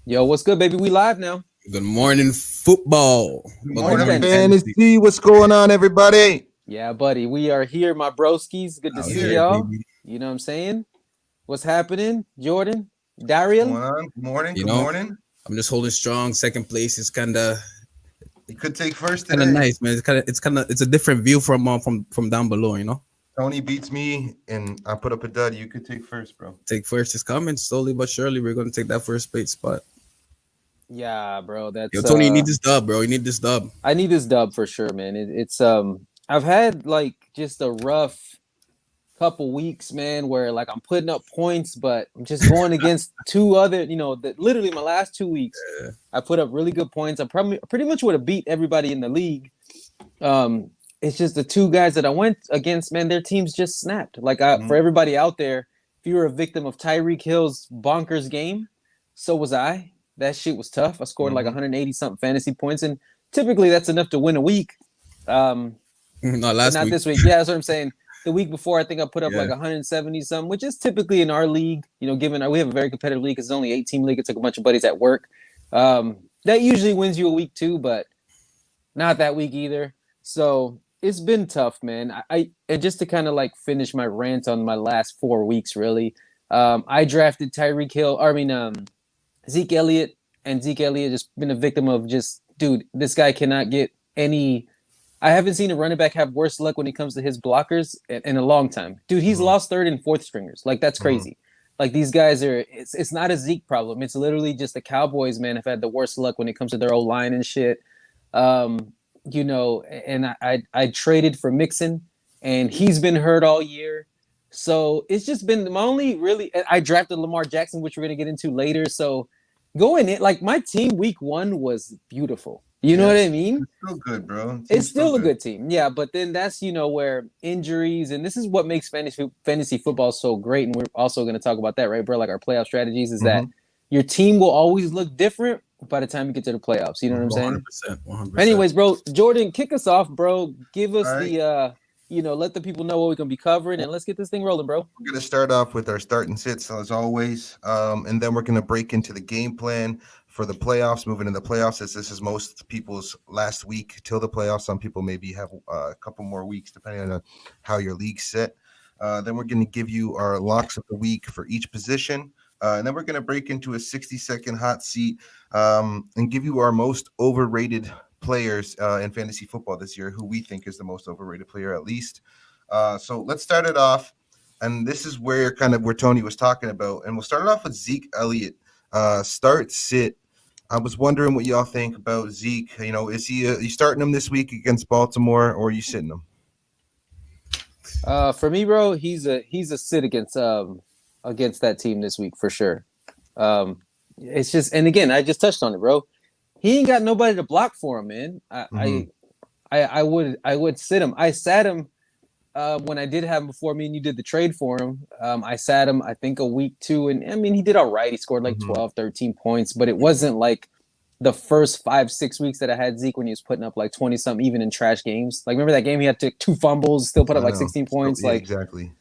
Yo, what's good, baby? We live now. Good morning, football. Good Welcome Morning, back morning, to Fantasy. Fantasy. fantasy. What's going on, everybody? Yeah, buddy. We are here, my broskies. Good to Out see here, y'all. baby. You know what I'm saying? What's happening, Jordan? What's Daryl? going on? Good morning. You Good know, morning. I'm just holding strong. Second place is You could take first kind of today. nice, man. It's a different view from down below. Tony beats me, and I put up a dud. You could take first, bro. Take first is coming slowly but surely. We're gonna take that first place spot. Yeah, bro. Yo, That's Tony, you need this dub, bro. You need this dub. I need this dub for sure, man. It's I've had like just a rough couple weeks, man, where like I'm putting up points, but I'm just going against two other, literally my last 2 weeks, I put up really good points. I probably pretty much would have beat everybody in the league. It's just the two guys that I went against, man, their teams just snapped. For Mhm. everybody out there, if you were a victim of Tyreek Hill's bonkers game, so was I. That shit was tough. I scored like Mhm. 180 something fantasy points, and typically that's enough to win a week. Um, Not but last not week. this week. Yeah, that's what I'm saying. The week before, I think I put up Yeah. like 170 something, which is typically in our league. Given we have a very competitive league, it's only 8 team league. It took a bunch of buddies at work. That usually wins you a week too, but not that week either. So it's been tough, man. I and just to kind of like finish my rant on my last 4 weeks, really. I drafted Tyreek Hill. Zeke Elliott, and Zeke Elliott just been a victim of just, dude, this guy cannot get any. I haven't seen a running back have worse luck when it comes to his blockers in a long time. Dude, he's Mhm. lost third and fourth stringers. Like, that's Mhm. crazy. Like, these guys are, it's not a Zeke problem. It's literally just the Cowboys, man, have had the worst luck when it comes to their old line and shit. And I traded for Mixon, and he's been hurt all year. So it's just been my only really. I drafted Lamar Jackson, which we're gonna get into later. So going in, like my team week one was beautiful. You know what I Yes, mean? it's still good, bro. It's Team's still still a good. good team, yeah. But then that's where injuries, and this is what makes fantasy football so great. And we're also going to talk about that, right, bro? Like our playoff strategies is that Mhm. your team will always look different by the time you get to the playoffs. You know what I'm Mhm. saying? 100%. 100%. Anyways, bro, Jordan, kick us off, bro. Give All us right. let the people know what we're gonna be covering, and let's get this thing rolling, bro. We're gonna start off with our start and sits as always, and then we're gonna break into the game plan for the playoffs. Moving in the playoffs, as this is most people's last week till the playoffs. Some people maybe have a couple more weeks depending on how your league's set. Then we're gonna give you our locks of the week for each position. And then we're going to break into a 60-second hot seat and give you our most overrated players in fantasy football this year, who we think is the most overrated player at least. So let's start it off. And this is where kind of where Tony was talking about. And we'll start it off with Zeke Elliott. Start sit. I was wondering what y'all think about Zeke. You know, is he you starting him this week against Baltimore, or are you sitting him? For me, bro, he's a sit against that team this week for sure. Um, it's just, and again, I just touched on it, bro. He ain't got nobody to block for him, man. Mm-hmm. I would sit him. I sat him when I did have him before me and you did the trade for him. I sat him, I think, a week two, and I mean, he did all right. He scored like Mm-hmm. 12, 13 points, but it wasn't like the first 5, 6 weeks that I had Zeke when he was putting up like 20 something, even in trash games. Like, remember that game he had to 2 fumbles, still put up I like know. 16 So, points? yeah, Like, exactly.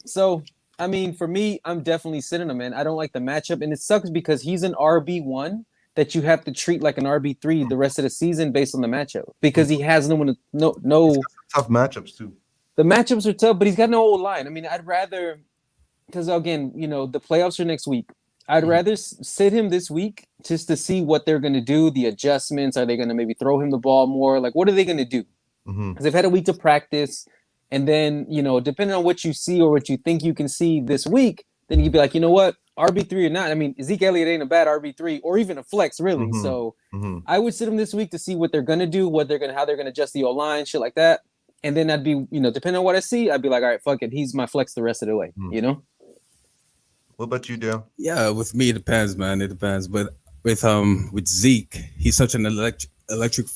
so I mean, for me, I'm definitely sitting him, man. I don't like the matchup, and it sucks because he's an RB1 that you have to treat like an RB3 the rest of the season based on the matchup because he has no one to He's no. got some tough matchups too. The matchups are tough, but he's got no old line. I mean, I'd rather, because again, the playoffs are next week. I'd Mhm. rather sit him this week just to see what they're going to do, the adjustments. Are they going to maybe throw him the ball more? Like, what are they going to do? Mhm. Because they've had a week to practice. And then, depending on what you see or what you think you can see this week, then you'd be like, you know what? RB3 or not. I mean, Zeke Elliott ain't a bad RB3 or even a flex, really. Mhm. So Mhm. I would sit him this week to see what they're going to do, how they're going to adjust the O line, shit like that. And then I'd be, depending on what I see, I'd be like, all right, fuck it. He's my flex the rest of the way, Mhm. you know? What about you, Dale? Yeah, with me it depends, man. It depends. But with Zeke, he's such an electric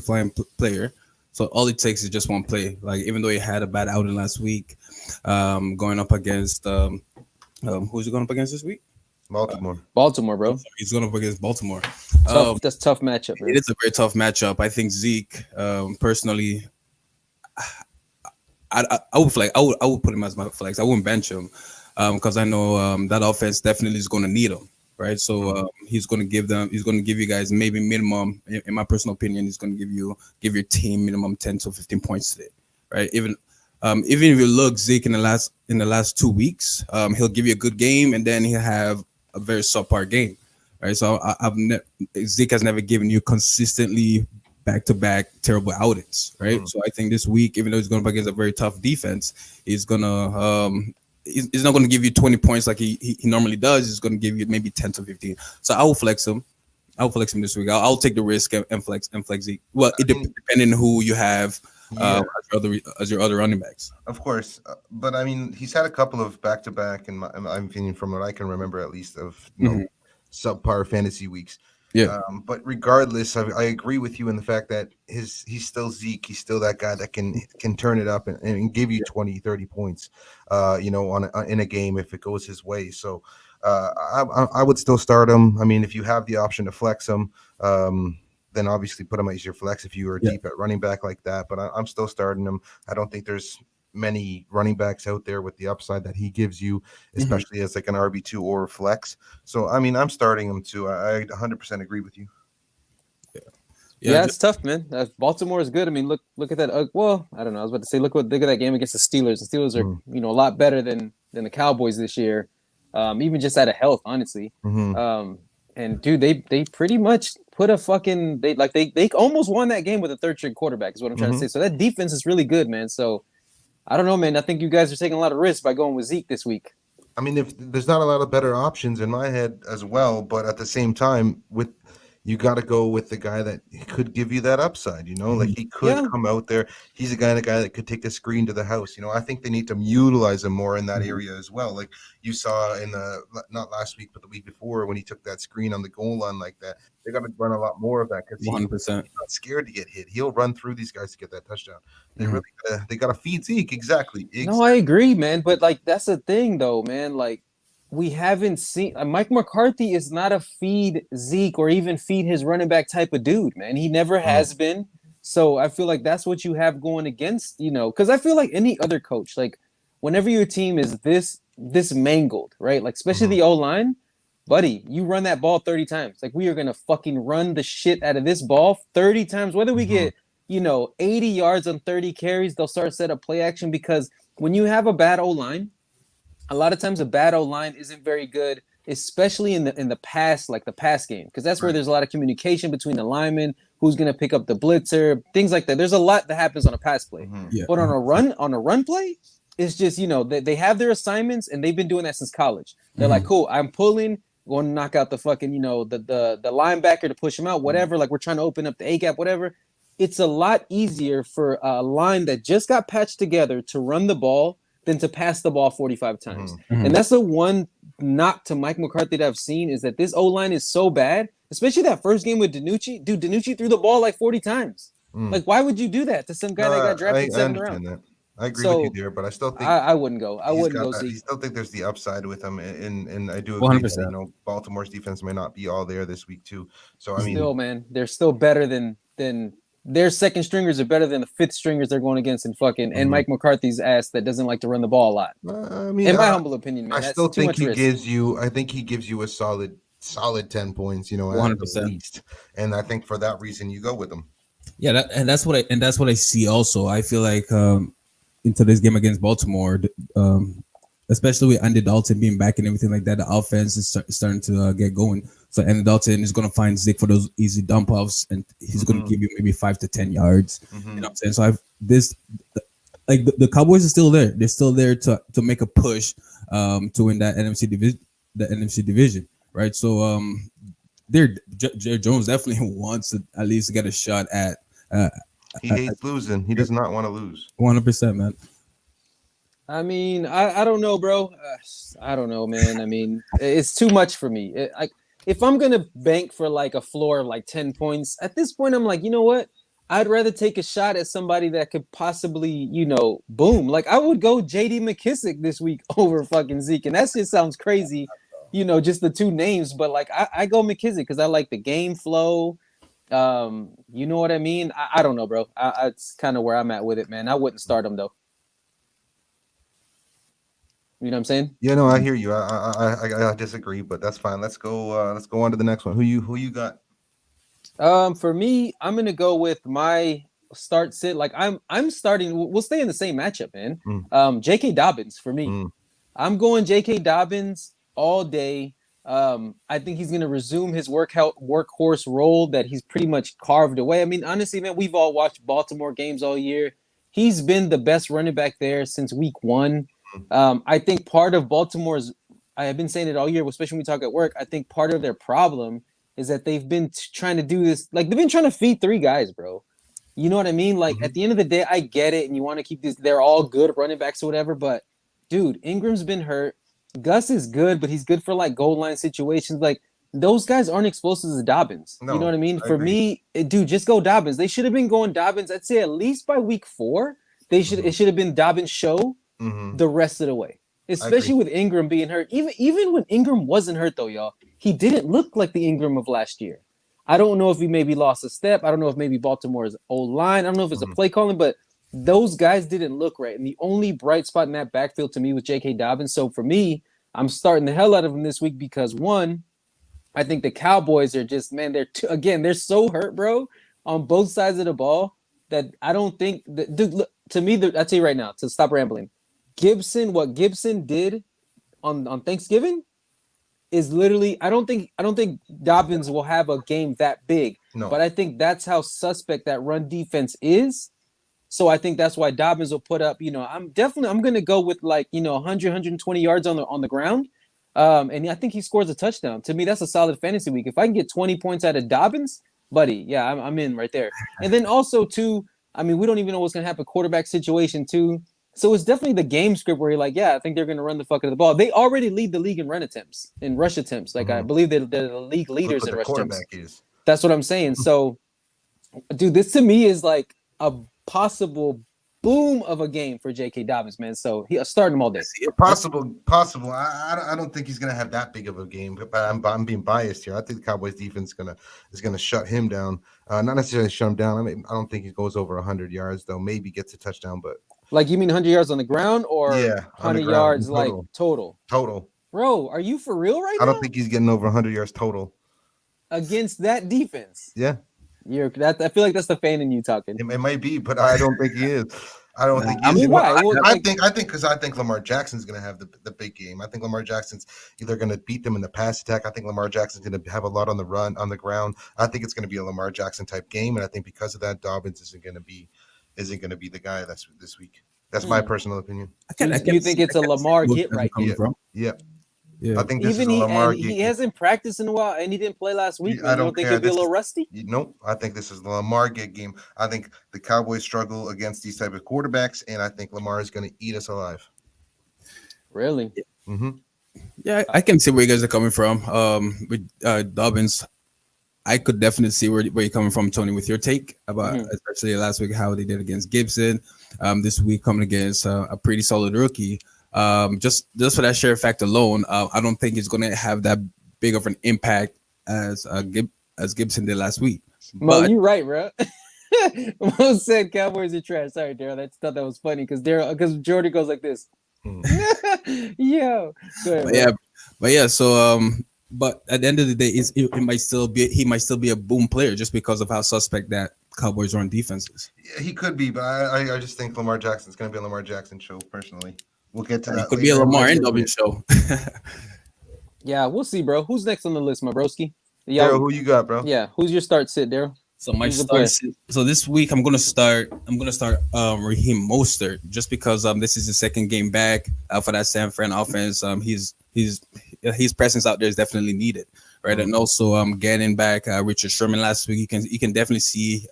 flying player. So all it takes is just one play. Like even though he had a bad outing last week, going up against who's he going up against this week? Baltimore. Baltimore, bro. He's going up against Baltimore. Tough. That's tough matchup, It man. is a very tough matchup. I think Zeke, personally, I would I would put him as my flex. I wouldn't bench him because I know that offense definitely is going to need him. right? So he's going to give you guys maybe minimum, in my personal opinion, he's going to give your team minimum 10 to 15 points today, right? Even if you look Zeke in the last 2 weeks, he'll give you a good game and then he'll have a very subpar game, right? So Zeke has never given you consistently back-to-back terrible outings, right? So I think this week, even though he's going up against a very tough defense, he's not going to give you 20 points like he normally does. He's going to give you maybe 10 to 15. So I will flex him. This week. I'll take the risk and flex Zeke. Well, depending on who you have as your other running backs. Of course, but I mean, he's had a couple of back-to-back, and I'm feeling from what I can remember at least of subpar fantasy weeks. Yeah. But regardless, I agree with you in the fact that he's still Zeke. He's still that guy that can turn it up and give you 20, 30 points, in a game if it goes his way. So I would still start him. I mean, if you have the option to flex him, then obviously put him as your flex if you are deep at running back like that. But I'm still starting him. I don't think there's many running backs out there with the upside that he gives you, especially as like an RB2 or flex. So, I mean, I'm starting him too. I 100% agree with you. Yeah, it's tough, man. Baltimore is good. I mean, look at that. Well, I don't know. I was about to say, look at that game against the Steelers. The Steelers are, a lot better than the Cowboys this year, even just out of health, honestly. And dude, they pretty much put a fucking they almost won that game with a third string quarterback. Is what I'm trying to say. So that defense is really good, man. So I don't know, man. I think you guys are taking a lot of risks by going with Zeke this week. I mean, if there's not a lot of better options in my head as well, but at the same time, you got to go with the guy that could give you that upside, like he could come out there. He's a guy that could take a screen to the house. I think they need to utilize him more in that area as well. Like you saw in not last week, but the week before when he took that screen on the goal line like that, they got to run a lot more of that because he's not scared to get hit. He'll run through these guys to get that touchdown. They got to feed Zeke. Exactly. No, I agree, man. But that's the thing though, man. Like, we haven't seen Mike McCarthy is not a feed Zeke or even feed his running back type of dude, man. He never has been. So I feel like that's what you have going against, because I feel like any other coach, like whenever your team is this mangled, right? Like especially the O-line, buddy, you run that ball 30 times. Like we are going to fucking run the shit out of this ball 30 times. Whether we get, 80 yards on 30 carries, they'll start set up play action because when you have a bad O-line, a lot of times a bad O-line isn't very good, especially in the pass, like the pass game, because that's where there's a lot of communication between the linemen, who's going to pick up the blitzer, things like that. There's a lot that happens on a pass play. But on a run play, it's just, they have their assignments and they've been doing that since college. They're like, cool, I'm pulling, going to knock out the fucking, the linebacker to push him out, whatever. Like we're trying to open up the A-gap, whatever. It's a lot easier for a line that just got patched together to run the ball than to pass the ball 45 times. And that's the one knock to Mike McCarthy that I've seen is that this O-line is so bad, especially that first game with DiNucci. Dude, DiNucci threw the ball like 40 times. Like, why would you do that to some guy that got drafted 7th round? That. I agree with you there, but I still think I wouldn't go. I wouldn't go Zeke. I still think there's the upside with him, and I do agree that, Baltimore's defense may not be all there this week too. So I mean, still, man, they're still better than their second stringers are better than the fifth stringers they're going against and Mike McCarthy's ass that doesn't like to run the ball a lot. I mean, in my humble opinion, man, I still think he gives you. I think he gives you a solid 10 points. 100% at least, and I think for that reason you go with him. Yeah, that's what I see. Also, I feel like into this game against Baltimore, especially with Andy Dalton being back and everything like that, the offense is starting to get going. So Andy Dalton is going to find Zeke for those easy dump offs, and he's going to give you maybe 5 to 10 yards. You know what I'm saying? So the Cowboys are still there. They're still there to make a push to win that NFC division, right? So Jerry Jones definitely wants to at least get a shot at. He hates losing. He does not want to lose. 100%, man. I mean, I don't know, bro. I don't know, man. I mean, it's too much for me. If I'm going to bank for like a floor of like 10 points, at this point, I'm like, you know what? I'd rather take a shot at somebody that could possibly, boom. Like I would go JD McKissick this week over fucking Zeke. And that just sounds crazy, just the two names. But like I go McKissick because I like the game flow. You know what I mean? I don't know, bro. It's kind of where I'm at with it, man. I wouldn't start him though. You know what I'm saying? Yeah, no, I hear you. I disagree, but that's fine. Let's go. Let's go on to the next one. Who you got? For me, I'm gonna go with my start sit. Like I'm starting. We'll stay in the same matchup, man. Mm, J.K. Dobbins for me. mm, I'm going J.K. Dobbins all day. I think he's gonna resume his workhorse role that he's pretty much carved away. I mean, honestly, man, we've all watched Baltimore games all year. He's been the best running back there since week one. mm. I think part of Baltimore's, I have been saying it all year, especially when we talk at work. I think part of their problem is that they've been trying to do this, like they've been trying to feed three guys, bro. You know what I mean? Like Mhm. at the end of the day, I get it, and you want to keep these. They're all good running backs or whatever, but dude, Ingram's been hurt. Gus is good, but he's good for like goal line situations. Like those guys aren't explosive as Dobbins. You know No, what I mean? I For agree. me, dude, just go Dobbins. They should have been going Dobbins. I'd say at least by week 4, they should. Mhm. It should have been Dobbins show Mhm. the rest of the way. I agree. Especially with Ingram being hurt. Even when Ingram wasn't hurt though, y'all, he didn't look like the Ingram of last year. I don't know if he maybe lost a step. I don't know if maybe Baltimore's old line. I don't know if it's a Mhm. play calling, but those guys didn't look right. And the only bright spot in that backfield to me was J.K. Dobbins. So for me, I'm starting the hell out of him this week because one, I think the Cowboys are just, man, they're so hurt, bro, on both sides of the ball that I don't think that, dude, look, to me, I'll tell you right now to stop rambling. What Gibson did on Thanksgiving is literally I don't think Dobbins will have a game that big, No. but I think that's how suspect that run defense is. So I think that's why Dobbins will put up, I'm going to go with like, 100 120 yards on the ground. And I think he scores a touchdown. To me, that's a solid fantasy week. If I can get 20 points out of Dobbins, buddy, yeah, I'm in right there. And then also too, I mean, we don't even know what's going to happen quarterback situation too. So it's definitely the game script where you're like, yeah, I think they're going to run the fuck out of the ball. They already lead the league in run attempts, in rush attempts. Like I Mhm. believe they're the league Look leaders what in the rush attempts. quarterback is. That's what I'm saying. So, dude, this to me is like a possible boom of a game for J.K. Dobbins, man. So starting him all day. Possible. I don't think he's gonna have that big of a game, but I'm being biased here. I think the Cowboys defense is gonna shut him down. Not necessarily shut him down. I mean, I don't think he goes over 100 yards though. Maybe gets a touchdown, but Like you mean 100 yards on the ground or yeah, on the 100 ground yards like total? total. Bro, are you for real right I don't now? think he's getting over 100 yards total. Against that defense. Yeah, I feel like that's the fan in you talking. it might be, but I don't think he is. I don't think he I is. mean, why? Well, I like- think because I think Lamar Jackson's going to have the big game. I think Lamar Jackson's either going to beat them in the pass attack. I think Lamar Jackson's going to have a lot on the run, on the ground. I think it's going to be a Lamar Jackson type game, and I think because of that, Dobbins isn't going to be the guy that's this week. That's my personal opinion. You think it's a Lamar get right coming here? from. Yeah, Yeah. I think this Even is a Lamar. he hasn't practiced in a while, and he didn't play last week. I Man. You don't don't think care. he'll be a This little is- rusty? Nope. I think this is the Lamar get game. I think the Cowboys struggle against these type of quarterbacks, and I think Lamar is going to eat us alive. Really? Mm-hmm. Yeah, I can see where you guys are coming from. With Dobbins, I could definitely see where you're coming from, Tony, with your take about especially last week how they did against Gibson. This week coming against a pretty solid rookie. Just for that share fact alone, I don't think it's going to have that big of an impact as Gibson did last week. Mo, But you right, bro. Mo said Cowboys are trash. Sorry, Daryl. I thought that was funny because Jordan goes like this. Yo, go ahead, but yeah. So but at the end of the day, he might still be a boom player just because of how suspect that Cowboys run defense is. Yeah, he could be, but I just think Lamar Jackson's going to be a Lamar Jackson show. Personally, we'll get to that. It could be a later. Lamar and Dobbins show. Yeah, we'll see, bro. Who's next on the list, my broski? Daryl, who you got, bro? Yeah, who's your start sit, Daryl? So my Who's the player? so this week I'm gonna start Raheem Mostert just because this is his second game back for that San Fran offense. His presence out there is definitely needed, right? And also getting back Richard Sherman last week. You can definitely see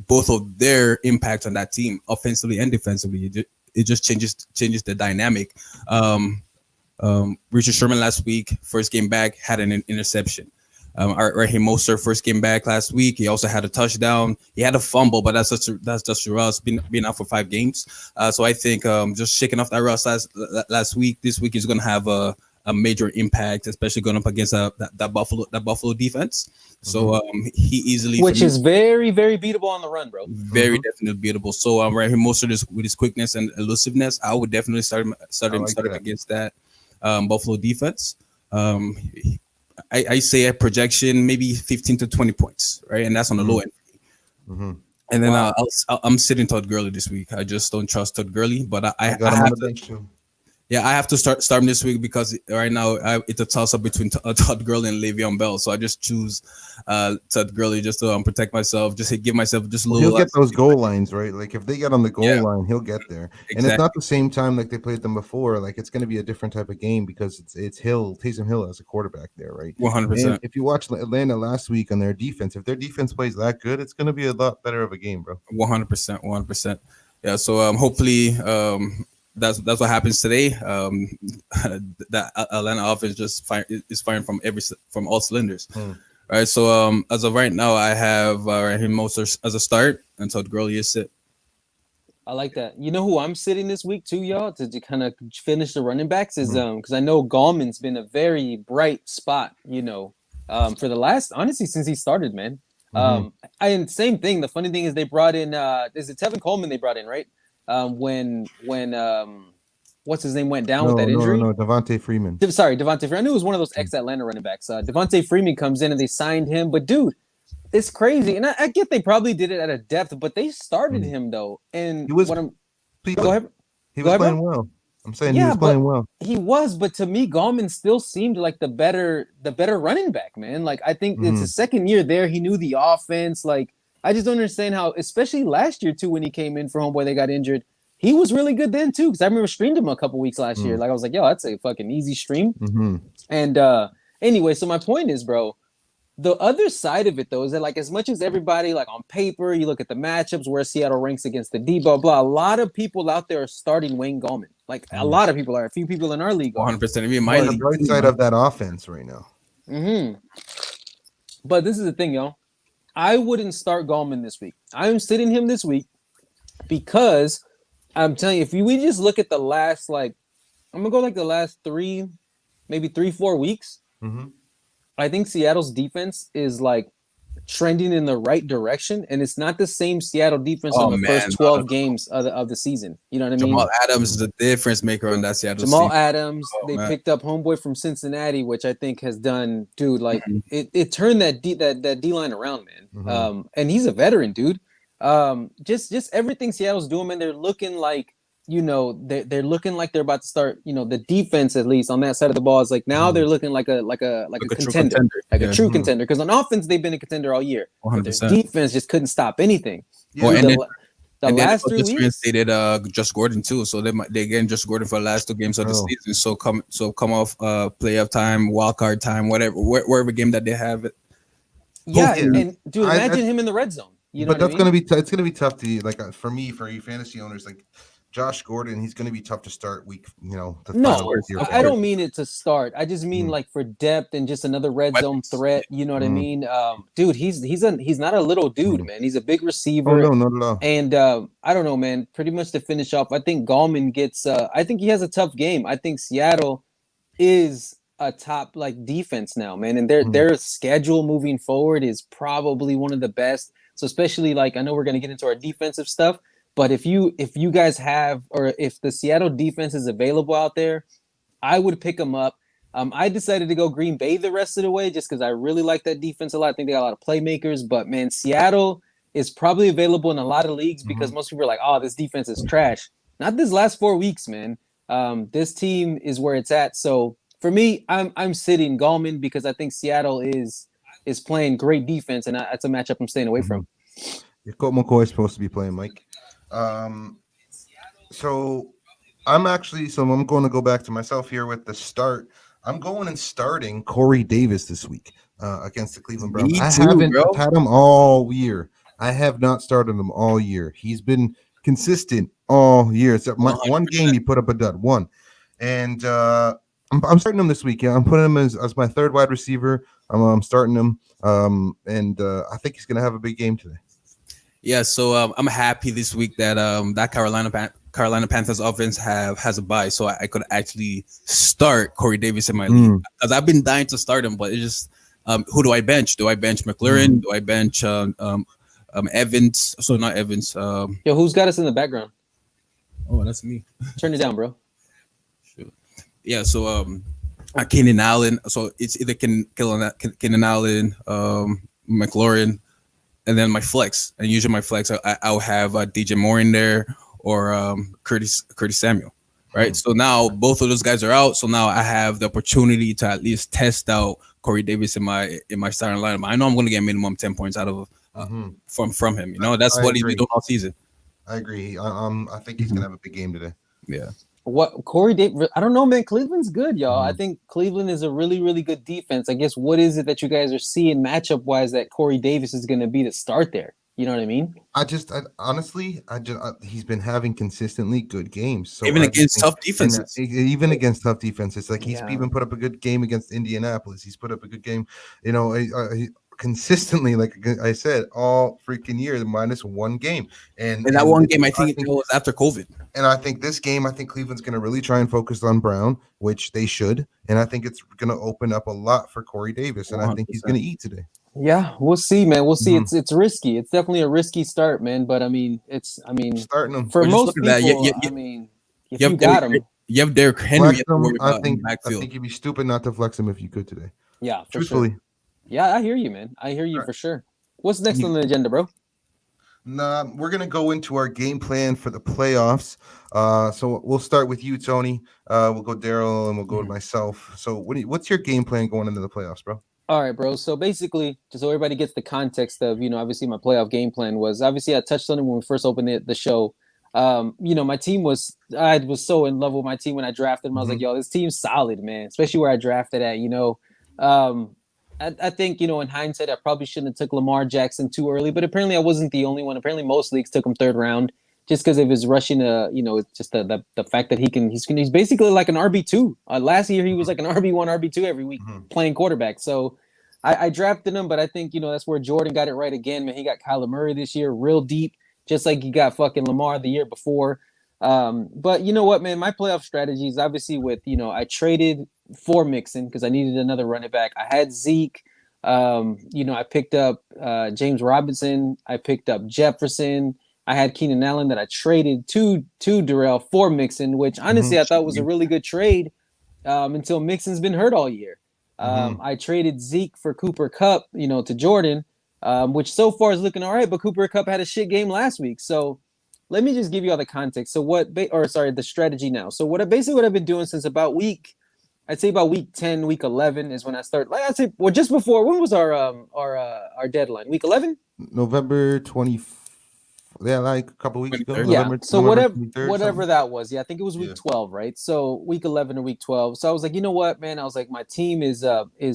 both of their impact on that team offensively and defensively. It just changes the dynamic. Richard Sherman last week, first game back, had an interception. Raheem Mostert first game back last week. He also had a touchdown. He had a fumble, but that's just Russ being out for 5 games. So I think just shaking off that Russ last week. This week he's gonna have a a major impact, especially going up against that Buffalo defense. So he easily, which is very, very beatable on the run, bro. very definitely beatable. So Raheem Mostert with his quickness and elusiveness, I would definitely start him against that Buffalo defense. I say a projection maybe 15 to 20 points, right? And that's on the low end. And then I'm sitting Todd Gurley this week. I just don't trust Todd Gurley, but I got him on the bench too. Yeah, I have to start him this week because right now it's a toss-up between Todd Gurley and Le'Veon Bell. So I just choose Todd Gurley just to protect myself, give myself just a little. He'll get those goal lines, right? Like if they get on the goal line, he'll get there. Exactly. And it's not the same time like they played them before. Like it's going to be a different type of game because it's Taysom Hill as a quarterback there, right? 100%. If you watch Atlanta last week on their defense, if their defense plays that good, it's going to be a lot better of a game, bro. 100%. Yeah. So hopefully that's what happens today. That Atlanta offense is firing from all cylinders. All right. So as of right now, I have Raheem Mostert as a start and Todd Gurley is sit. I like that. You know who I'm sitting this week too, y'all, to kind of finish the running backs is because I know Gallman's been a very bright spot, for the last, honestly, since he started, man. And same thing. The funny thing is they brought in is it Tevin Coleman they brought in, right? When what's his name went down with that injury? No, Devontae Freeman. Devontae Freeman. I knew it was one of those ex-Atlanta running backs. Devontae Freeman comes in and they signed him, but dude, it's crazy. And I get they probably did it at a depth, but they started him though. And he was. Go ahead. He was playing well. I'm saying he was playing well. He was, but to me, Gallman still seemed like the better running back, man. Like I think it's his second year there. He knew the offense. Like I just don't understand how, especially last year too, when he came in for Homeboy, they got injured. He was really good then too, because I remember streamed him a couple weeks last year. Like I was like, yo, that's a fucking easy stream. And anyway, so my point is, bro, the other side of it though is that like as much as everybody like on paper, you look at the matchups where Seattle ranks against the D, blah blah. A lot of people out there are starting Wayne Gallman. Like a lot of people are. A few people in our league. 100%. I mean, my the right side of that offense right now. But this is the thing, y'all. I wouldn't start Gallman this week. I'm sitting him this week because I'm telling you, if we just look at the last, I'm gonna go the last 3-4 weeks. I think Seattle's defense is trending in the right direction, and it's not the same Seattle defense on the first 12 games of the season. You know what I mean? Jamal Adams is the difference maker on that Seattle team. Jamal Adams, they picked up Homeboy from Cincinnati, which I think has done, dude, it turned that D-line around, man. And he's a veteran, dude. Just everything Seattle's doing, man, they're looking like, they're looking like they're about to start, the defense, at least on that side of the ball, is now they're looking like a contender, a true contender. Because on offense, they've been a contender all year. 100%. Their defense just couldn't stop anything. The last 3 weeks, reinstated Josh Gordon too, so they getting Josh Gordon for the last 2 games of the season. So come off playoff time, wild card time, wherever game that they have it. Yeah, and dude, imagine him in the red zone. But that's gonna be it's gonna be tough to for me, for you fantasy owners, Josh Gordon, he's going to be tough to start week, No, I don't mean it to start. I just mean for depth and just another red zone threat. You know what I mean? Dude, he's not a little dude, man. He's a big receiver. Oh, no, not at all. And I don't know, man. Pretty much to finish off, I think Gallman gets. I think he has a tough game. I think Seattle is a top defense now, man, and their schedule moving forward is probably one of the best. So especially I know we're going to get into our defensive stuff. But if you guys have, or if the Seattle defense is available out there, I would pick them up. I decided to go Green Bay the rest of the way just because I really like that defense a lot. I think they got a lot of playmakers. But, man, Seattle is probably available in a lot of leagues because most people are like, oh, this defense is trash. Not this last 4 weeks, man. This team is where it's at. So, for me, I'm sitting Gallman because I think Seattle is playing great defense, and that's a matchup I'm staying away from. Colt McCoy is supposed to be playing, Mike. So I'm going to go back to myself here with the start. I'm going and starting Corey Davis this week against the Cleveland Browns. I've had him all year. I have not started him all year. He's been consistent all year. Except one game he put up a dud, one. And I'm starting him this week. Yeah, I'm putting him as my third wide receiver. I'm starting him, and I think he's going to have a big game today. Yeah, so I'm happy this week that that Carolina Carolina Panthers offense has a bye, so I could actually start Corey Davis in my league because I've been dying to start him, but it's just who do I bench? Do I bench McLaurin? Do I bench Evans? So not Evans. Yo, who's got us in the background? Oh, that's me. Turn it down, bro. Shoot. Yeah, so Keenan Allen. So it's either Keenan Allen, McLaurin, and then my flex. And usually my flex, I'll have DJ Moore in there or Curtis Samuel. Right. So now both of those guys are out. So now I have the opportunity to at least test out Corey Davis in my starting lineup. I know I'm going to get minimum 10 points out of from him. You know, that's what he's been doing all season. I agree. I think he's gonna have a big game today. Yeah. What Corey Davis? I don't know, man. Cleveland's good, y'all. I think Cleveland is a really, really good defense. I guess what is it that you guys are seeing matchup wise that Corey Davis is going to be to start there? You know what I mean? Honestly, he's been having consistently good games. So even against tough defenses. Even against tough defenses, like he's even put up a good game against Indianapolis. He's put up a good game. You know, consistently, like I said, all freaking year, minus one game. And that one game, I think it was after COVID. And I think this game, I think Cleveland's going to really try and focus on Brown, which they should. And I think it's going to open up a lot for Corey Davis. And 100%. I think he's going to eat today. Yeah, we'll see, man. We'll see. It's risky. It's definitely a risky start, man. But I mean, starting them for most people. I mean, if you got him, you have Derrick Henry. I think you'd be stupid not to flex him if you could today. Yeah, truthfully. Sure. Yeah, I hear you, man. I hear you for sure. What's next on the agenda, bro? Nah, we're gonna go into our game plan for the playoffs. So we'll start with you, Tony. We'll go Darryl, and we'll go to myself. So what's your game plan going into the playoffs, bro? All right, bro. So basically, just so everybody gets the context of, obviously my playoff game plan was, obviously I touched on it when we first opened the show. My team I was so in love with my team when I drafted them. I was like, yo, this team's solid, man, especially where I drafted at, I think, in hindsight, I probably shouldn't have took Lamar Jackson too early, but apparently I wasn't the only one. Apparently most leagues took him third round just because of his rushing, just the fact that he's basically like an RB2. Last year, he was like an RB1, RB2 every week playing quarterback. So I drafted him, but I think, that's where Jordan got it right again, man. He got Kyler Murray this year real deep, just like he got fucking Lamar the year before. But you know what, man, my playoff strategy is obviously with, I traded for Mixon because I needed another running back. I had Zeke. I picked up James Robinson. I picked up Jefferson. I had Keenan Allen that I traded to Darrell for Mixon, which honestly I thought was a really good trade until Mixon's been hurt all year. I traded Zeke for Cooper Kupp, to Jordan, which so far is looking all right, but Cooper Kupp had a shit game last week. So let me just give you all the context. So the strategy now. So what I've been doing since about week 10, week 11 is when I start. Like I said, well, just before, when was our deadline? Week 11? November 24th. Yeah, like a couple weeks ago. Yeah. November, so November whatever that was. Yeah, I think it was week 12, right? So week 11 or week 12. So I was like, you know what, man? I was like, my team is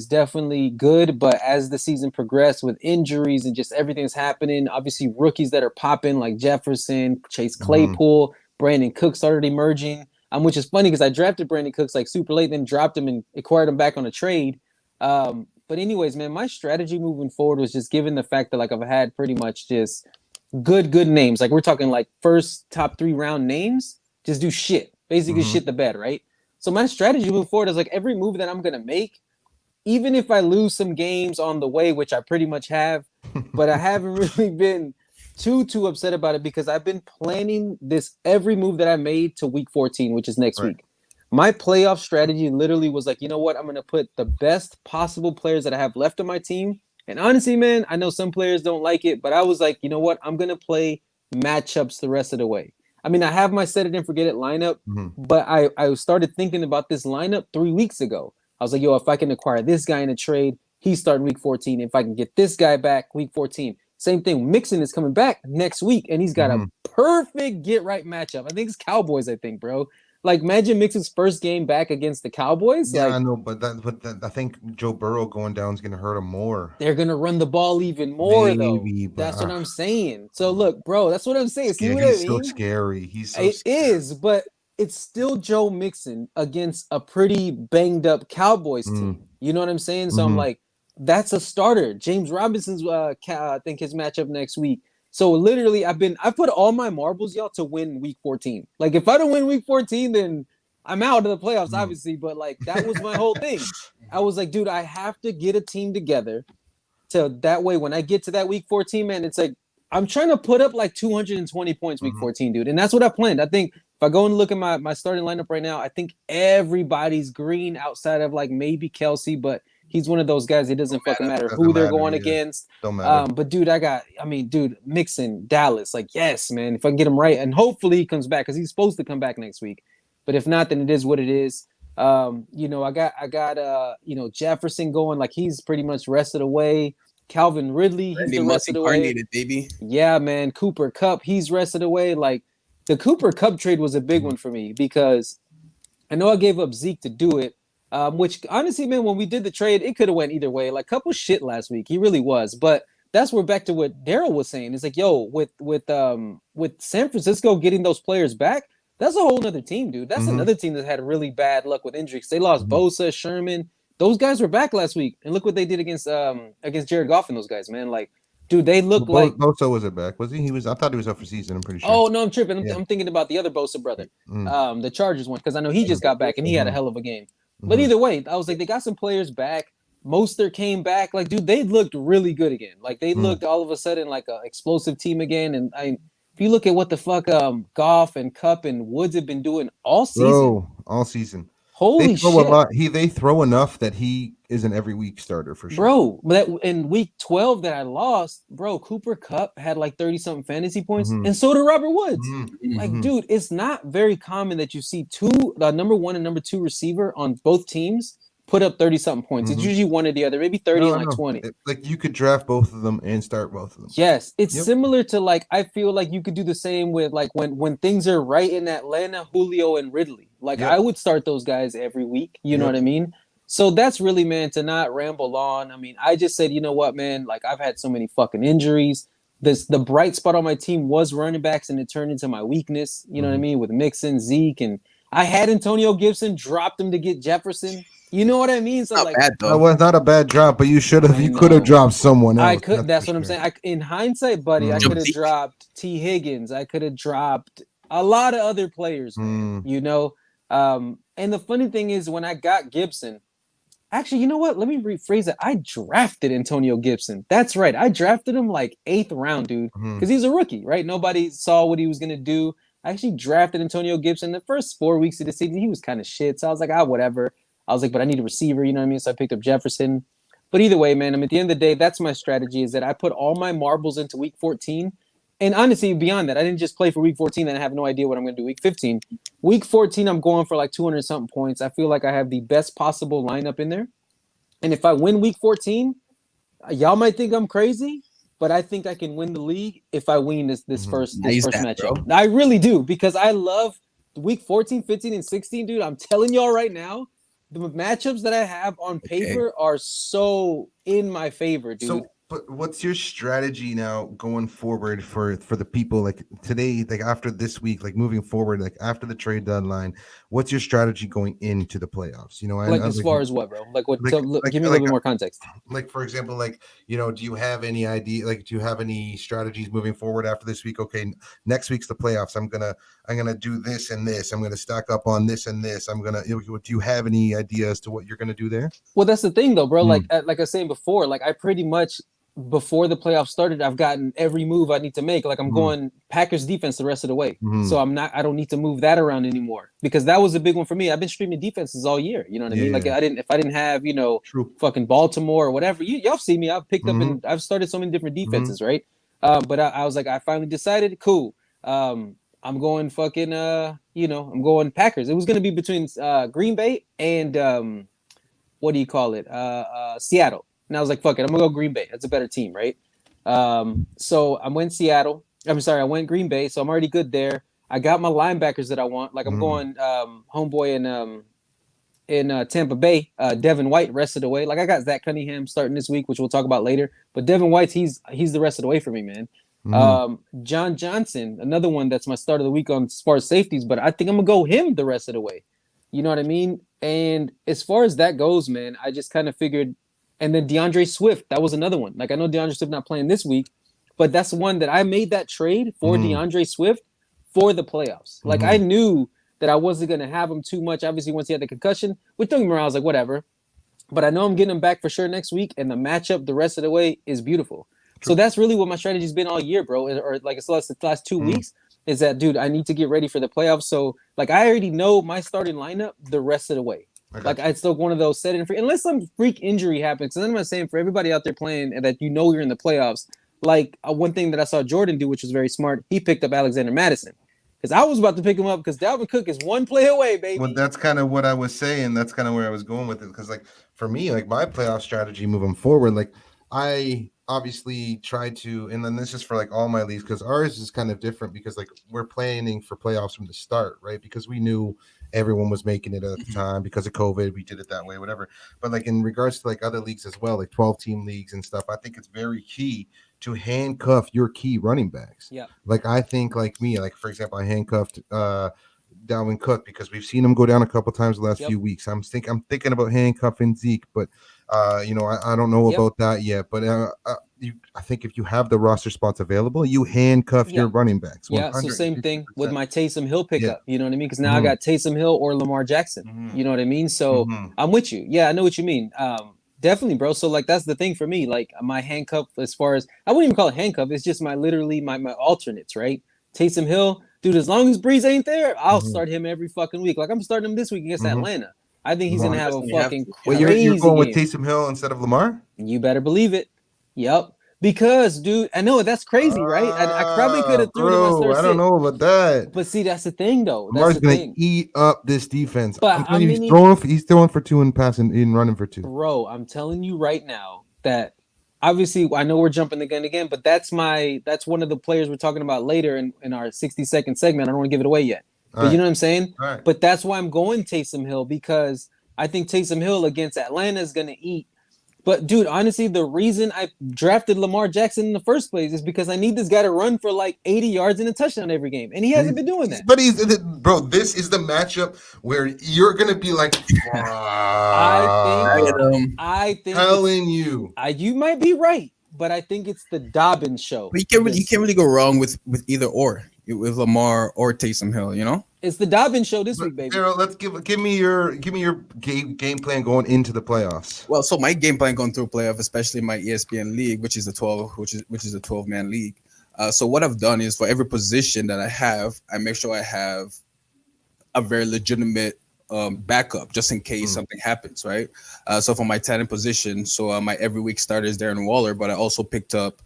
definitely good, but as the season progressed with injuries and just everything's happening, obviously rookies that are popping like Jefferson, Chase Claypool, Brandon Cook started emerging. Which is funny because I drafted Brandon Cooks like super late, then dropped him and acquired him back on a trade. But anyways, man, my strategy moving forward was just given the fact that like I've had pretty much just good names. Like we're talking like first top 3 round names, just do shit. Basically shit the bed, right? So my strategy moving forward is like every move that I'm going to make, even if I lose some games on the way, which I pretty much have, but I haven't really been too upset about it because I've been planning this every move that I made to week 14, which is next week. My playoff strategy literally was like, you know what? I'm going to put the best possible players that I have left on my team. And honestly, man, I know some players don't like it, but I was like, you know what? I'm going to play matchups the rest of the way. I mean, I have my set it and forget it lineup, but I started thinking about this lineup 3 weeks ago. I was like, yo, if I can acquire this guy in a trade, he's starting week 14. If I can get this guy back week 14, same thing. Mixon is coming back next week, and he's got a perfect get-right matchup. I think it's Cowboys, bro. Like, imagine Mixon's first game back against the Cowboys. Yeah, like, I know, but I think Joe Burrow going down is going to hurt him more. They're going to run the ball even more, though. That's what I'm saying. So, look, bro, that's what I'm saying. See what I mean? He's so scary. It is, but it's still Joe Mixon against a pretty banged-up Cowboys team. You know what I'm saying? So I'm like, that's a starter. James Robinson's, I think his matchup next week. So literally, I put all my marbles, y'all, to win week 14. Like if I don't win week 14, then I'm out of the playoffs, obviously. But like that was my whole thing. I was like, dude, I have to get a team together to that way when I get to that week 14, man, it's like I'm trying to put up like 220 points week 14, dude. And that's what I planned. I think if I go and look at my starting lineup right now, I think everybody's green outside of like maybe Kelsey, but he's one of those guys. It doesn't fucking matter who they're going against. Don't matter. But dude, dude, Mixon, Dallas, like, yes, man. If I can get him right, and hopefully he comes back because he's supposed to come back next week. But if not, then it is what it is. I got Jefferson going, like he's pretty much rested away. Calvin Ridley, he's the rested away. Baby. Yeah, man. Cooper Kupp, he's rested away. Like the Cooper Kupp trade was a big one for me because I know I gave up Zeke to do it. Which honestly, man, when we did the trade, it could have went either way. Like Kupp was shit last week. He really was. But that's where back to what Darryl was saying. It's like, yo, with San Francisco getting those players back, that's a whole nother team, dude. That's another team that had really bad luck with injuries. They lost Bosa, Sherman. Those guys were back last week, and look what they did against Jared Goff and those guys, man. Like, dude, they look like Bosa wasn't back, was he? He was. I thought he was up for season. I'm pretty sure. Oh no, I'm tripping. I'm thinking about the other Bosa brother, the Chargers one, because I know he just got back and he had a hell of a game. But either way, I was like, they got some players back. Mostert came back. Like, dude, they looked really good again. Like, they looked all of a sudden like an explosive team again. And if you look at what the fuck Goff and Kupp and Woods have been doing all season. Bro, all season. Holy shit. A lot. They throw enough that he is an every week starter for sure. Bro, but in week 12 that I lost, bro, Cooper Kupp had like 30-something fantasy points, and so did Robert Woods. Like, dude, it's not very common that you see the number one and number two receiver on both teams put up 30-something points. It's usually one or the other, maybe 30 and like 20. Like you could draft both of them and start both of them. Yes, it's similar to like I feel like you could do the same with like when things are right in Atlanta, Julio and Ridley. Like I would start those guys every week. You know what I mean? So that's really, man, to not ramble on. I mean, I just said, you know what, man? Like I've had so many fucking injuries. The bright spot on my team was running backs, and it turned into my weakness. You know what I mean? With Mixon, Zeke, and I had Antonio Gibson, dropped him to get Jefferson. You know what I mean? So like, that was not a bad drop, but you should have. You could have dropped someone else. I could. That's what I'm saying. In hindsight, buddy, I could have dropped T. Higgins. I could have dropped a lot of other players. Man, you know. And the funny thing is, when I got Gibson, actually, you know what? Let me rephrase it. I drafted Antonio Gibson. That's right. I drafted him like 8th round, dude, because he's a rookie, right? Nobody saw what he was gonna do. I actually drafted Antonio Gibson. The first 4 weeks of the season, he was kind of shit. So I was like, whatever. I was like, but I need a receiver, you know what I mean? So I picked up Jefferson. But either way, man, I mean, at the end of the day, that's my strategy, is that I put all my marbles into week 14. And honestly, beyond that, I didn't just play for week 14 and I have no idea what I'm going to do week 15. Week 14, I'm going for like 200-something points. I feel like I have the best possible lineup in there. And if I win week 14, y'all might think I'm crazy, but I think I can win the league if I win this first matchup. I really do, because I love week 14, 15, and 16, dude. I'm telling y'all right now, the matchups that I have on paper are so in my favor, dude. So, but what's your strategy now going forward for the people like today, like after this week, like moving forward, like after the trade deadline? What's your strategy going into the playoffs? You know, like as far as what, bro? Like what? Give me a little bit more context. Like for example, like do you have any idea? Like, do you have any strategies moving forward after this week? Okay, next week's the playoffs. I'm gonna do this and this. I'm gonna stack up on this and this. Do you have any idea as to what you're gonna do there? Well, that's the thing though, bro. Like I was saying before, like I pretty much, before the playoffs started, I've gotten every move I need to make. Like I'm going Packers defense the rest of the way. So I don't need to move that around anymore, because that was a big one for me. I've been streaming defenses all year. You know what I mean? Like if I didn't have, fucking Baltimore or whatever, y'all see me, I've picked up and I've started so many different defenses, right? But I was like, I finally decided, cool. I'm going fucking, I'm going Packers. It was going to be between Green Bay and Seattle. And I was like, fuck it, I'm gonna go Green Bay. That's a better team, right? So I went Seattle. I went Green Bay. So I'm already good there. I got my linebackers that I want. Like I'm going homeboy in Tampa Bay. Devin White rested away. Like I got Zach Cunningham starting this week, which we'll talk about later. But Devin White, he's the rest of the way for me, man. John Johnson, another one that's my start of the week on as far as safeties, but I think I'm gonna go him the rest of the way. You know what I mean? And as far as that goes, man, I just kind of figured. And then DeAndre Swift, that was another one. Like I know DeAndre Swift not playing this week, but that's one that I made that trade for DeAndre Swift for the playoffs. Like I knew that I wasn't going to have him too much. Obviously, once he had the concussion, which don't get me wrong, I was like, whatever. But I know I'm getting him back for sure next week, and the matchup the rest of the way is beautiful. So that's really what my strategy's been all year, bro. Or like it's the last 2 weeks is that, dude, I need to get ready for the playoffs. So like I already know my starting lineup the rest of the way. Like it's still one of those set and free, unless some freak injury happens. And I'm not saying for everybody out there playing and that you're in the playoffs. Like one thing that I saw Jordan do, which was very smart, he picked up Alexander Madison. Because I was about to pick him up because Dalvin Cook is one play away, baby. Well, that's kind of what I was saying. That's kind of where I was going with it. Because, like, for me, like my playoff strategy moving forward, like I obviously try to, and then this is for like all my leagues because ours is kind of different because like we're planning for playoffs from the start, right? Because we knew everyone was making it at the time because of COVID. We did it that way, whatever. But like in regards to like other leagues as well, like 12-team leagues and stuff, I think it's very key to handcuff your key running backs. Yeah. Like I think like me, like for example, I handcuffed Dalvin Cook because we've seen him go down a couple times the last few weeks. I'm thinking about handcuffing Zeke, but I don't know about that yet. But I think if you have the roster spots available, you handcuff your running backs. Yeah, so same thing with my Taysom Hill pickup. You know what I mean? Because now I got Taysom Hill or Lamar Jackson. You know what I mean? So I'm with you. Yeah, I know what you mean. Definitely, bro. So like that's the thing for me. Like my handcuff, as far as I wouldn't even call it handcuff. It's just my alternates, right? Taysom Hill, dude. As long as Breeze ain't there, I'll start him every fucking week. Like I'm starting him this week against Atlanta. I think he's gonna have a fucking crazy Wait, you're going with game. Taysom Hill instead of Lamar? You better believe it. Yep. Because, dude, I know that's crazy, right? I probably could have threw it in my start I don't know about that. But see, that's the thing, though. Lamar's gonna eat up this defense. But he's throwing for 2 and passing and running for 2. Bro, I'm telling you right now that obviously I know we're jumping the gun again, but that's one of the players we're talking about later in our 60-second segment. I don't want to give it away yet. But you know what I'm saying? Right. But that's why I'm going Taysom Hill, because I think Taysom Hill against Atlanta is gonna eat. But dude, honestly, the reason I drafted Lamar Jackson in the first place is because I need this guy to run for like 80 yards and a touchdown every game, and he hasn't been doing that. But this is the matchup where you're gonna be like, I think telling you, you might be right, but I think it's the Dobbins show. But you can't really go wrong with either or with Lamar or Taysom Hill, you know. It's the Dobbins show this week, baby. Darryl, let's give me your game plan going into the playoffs. Well, so my game plan going through playoff, especially my ESPN league, which is a 12-man league. So what I've done is for every position that I have, I make sure I have a very legitimate backup just in case something happens, right? So for my tight end position, so my every week starter is Darren Waller, but I also picked up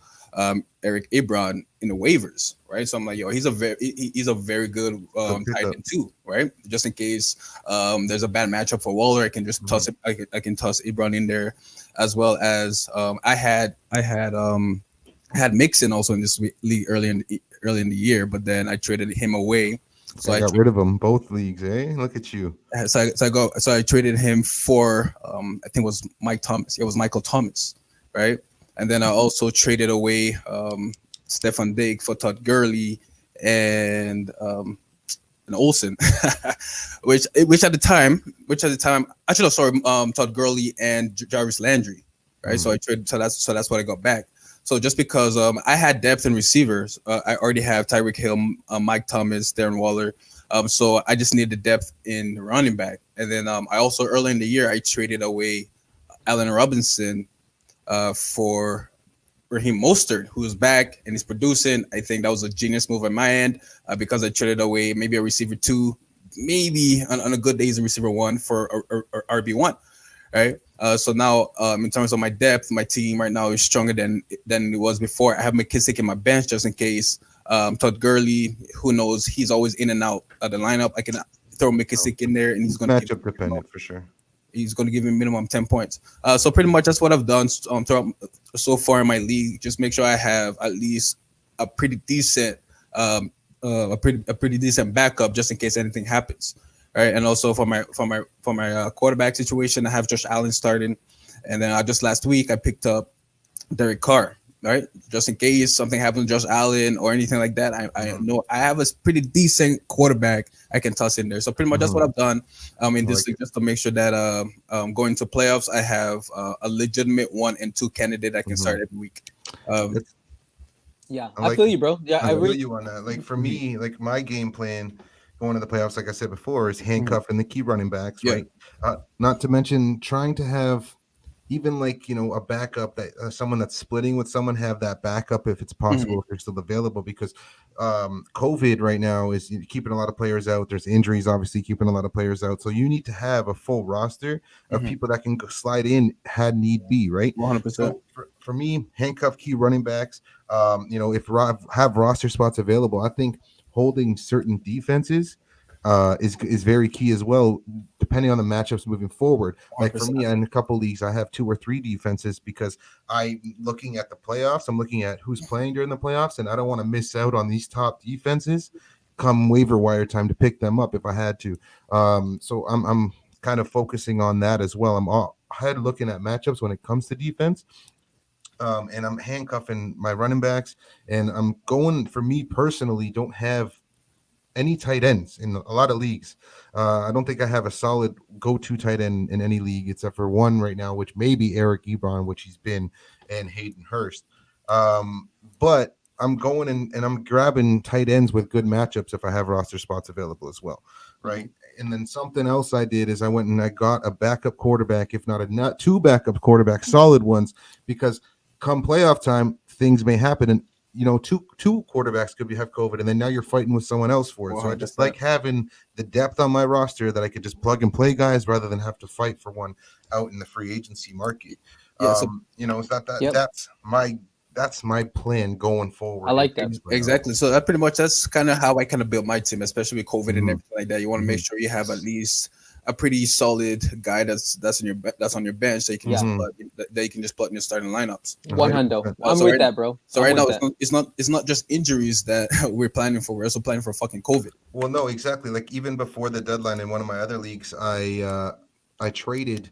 Eric Ebron in the waivers, right? So I'm like, yo, he's a very good tight end too, right? Just in case there's a bad matchup for Waller, I can just toss it. I can toss Ebron in there, as well as I had Mixon also in this league early in the year, but then I traded him away. So I got rid of him both leagues, eh? Look at you. So I traded him for I think it was Mike Thomas. It was Michael Thomas, right? And then I also traded away Stefan Diggs for Todd Gurley and Olsen, which at the time, actually, sorry, Todd Gurley and Jarvis Landry, right? So I traded, so that's what I got back. So just because I had depth in receivers, I already have Tyreek Hill, Mike Thomas, Darren Waller. So I just needed depth in running back. And then I also early in the year I traded away Allen Robinson for Raheem Mostert, who's back and he's producing. I think that was a genius move on my end because I traded away maybe a receiver 2, maybe on a good day he's a receiver 1 for RB1, right? So now in terms of my depth, my team right now is stronger than it was before. I have McKissick in my bench just in case. Todd Gurley, who knows? He's always in and out of the lineup. I can throw McKissick in there and he's going to matchup dependent for sure. He's going to give me minimum 10 points. So pretty much that's what I've done throughout so far in my league. Just make sure I have at least a pretty decent backup just in case anything happens. Right. And also for my quarterback situation, I have Josh Allen starting. And then just last week I picked up Derek Carr. Right. Just in case something happens to Josh Allen or anything like that. I know I have a pretty decent quarterback I can toss in there. So pretty much that's what I've done in this league, just to make sure that going to playoffs, I have a legitimate 1 and 2 candidate I can start every week. Yeah, I I like feel you, bro. Yeah, I I feel really. you on that. Like for Mhm, me, like my game plan going to the playoffs, like I said before, is mhm, handcuffing the key running backs, Yeah, right? Not to mention trying to have even like a backup that someone that's splitting with someone have that backup if it's mhm, possible if they're still available because COVID right now is keeping a lot of players out. There's injuries obviously keeping a lot of players out, so you need to have a full roster of mhm. people that can slide in had need be, right? 100%. So for me, handcuff key running backs. If have roster spots available, I think holding certain defenses is very key as well, depending on the matchups moving forward. Like for 100%. me, in a couple leagues, I have 2 or 3 defenses because I'm looking at the playoffs. I'm looking at who's playing during the playoffs, and I don't want to miss out on these top defenses come waiver wire time to pick them up if I had to. So I'm kind of focusing on that as well. I'm all ahead looking at matchups when it comes to defense. And I'm handcuffing my running backs, and I'm going for me personally. Don't have any tight ends in a lot of leagues. I don't think I have a solid go-to tight end in any league except for one right now, which may be Eric Ebron, which he's been, and Hayden Hurst. But I'm going and I'm grabbing tight ends with good matchups if I have roster spots available as well, right? And then something else I did is I went and I got a backup quarterback, if not 2 backup quarterbacks, solid ones, because come playoff time, things may happen, and two quarterbacks could have COVID, and then now you're fighting with someone else for it. So I just 100%. like having the depth on my roster that I could just plug and play guys rather than have to fight for one out in the free agency market. Yeah, so It's not that Yep, that's my plan going I forward into like that. these playoffs. exactly. So that pretty much that's kind of how I kind of built my team, especially with COVID and Mhm, everything like that. You want to make mhm, sure you have at least a pretty solid guy that's on your bench that you can Yeah, just mhm, that you can just put in your starting lineups. 100. 100%. I'm So with right that, bro. so I'm right now with that. it's not just injuries that we're planning for. We're also planning for fucking COVID. Well, no, exactly. Like even before the deadline in one of my other leagues, I traded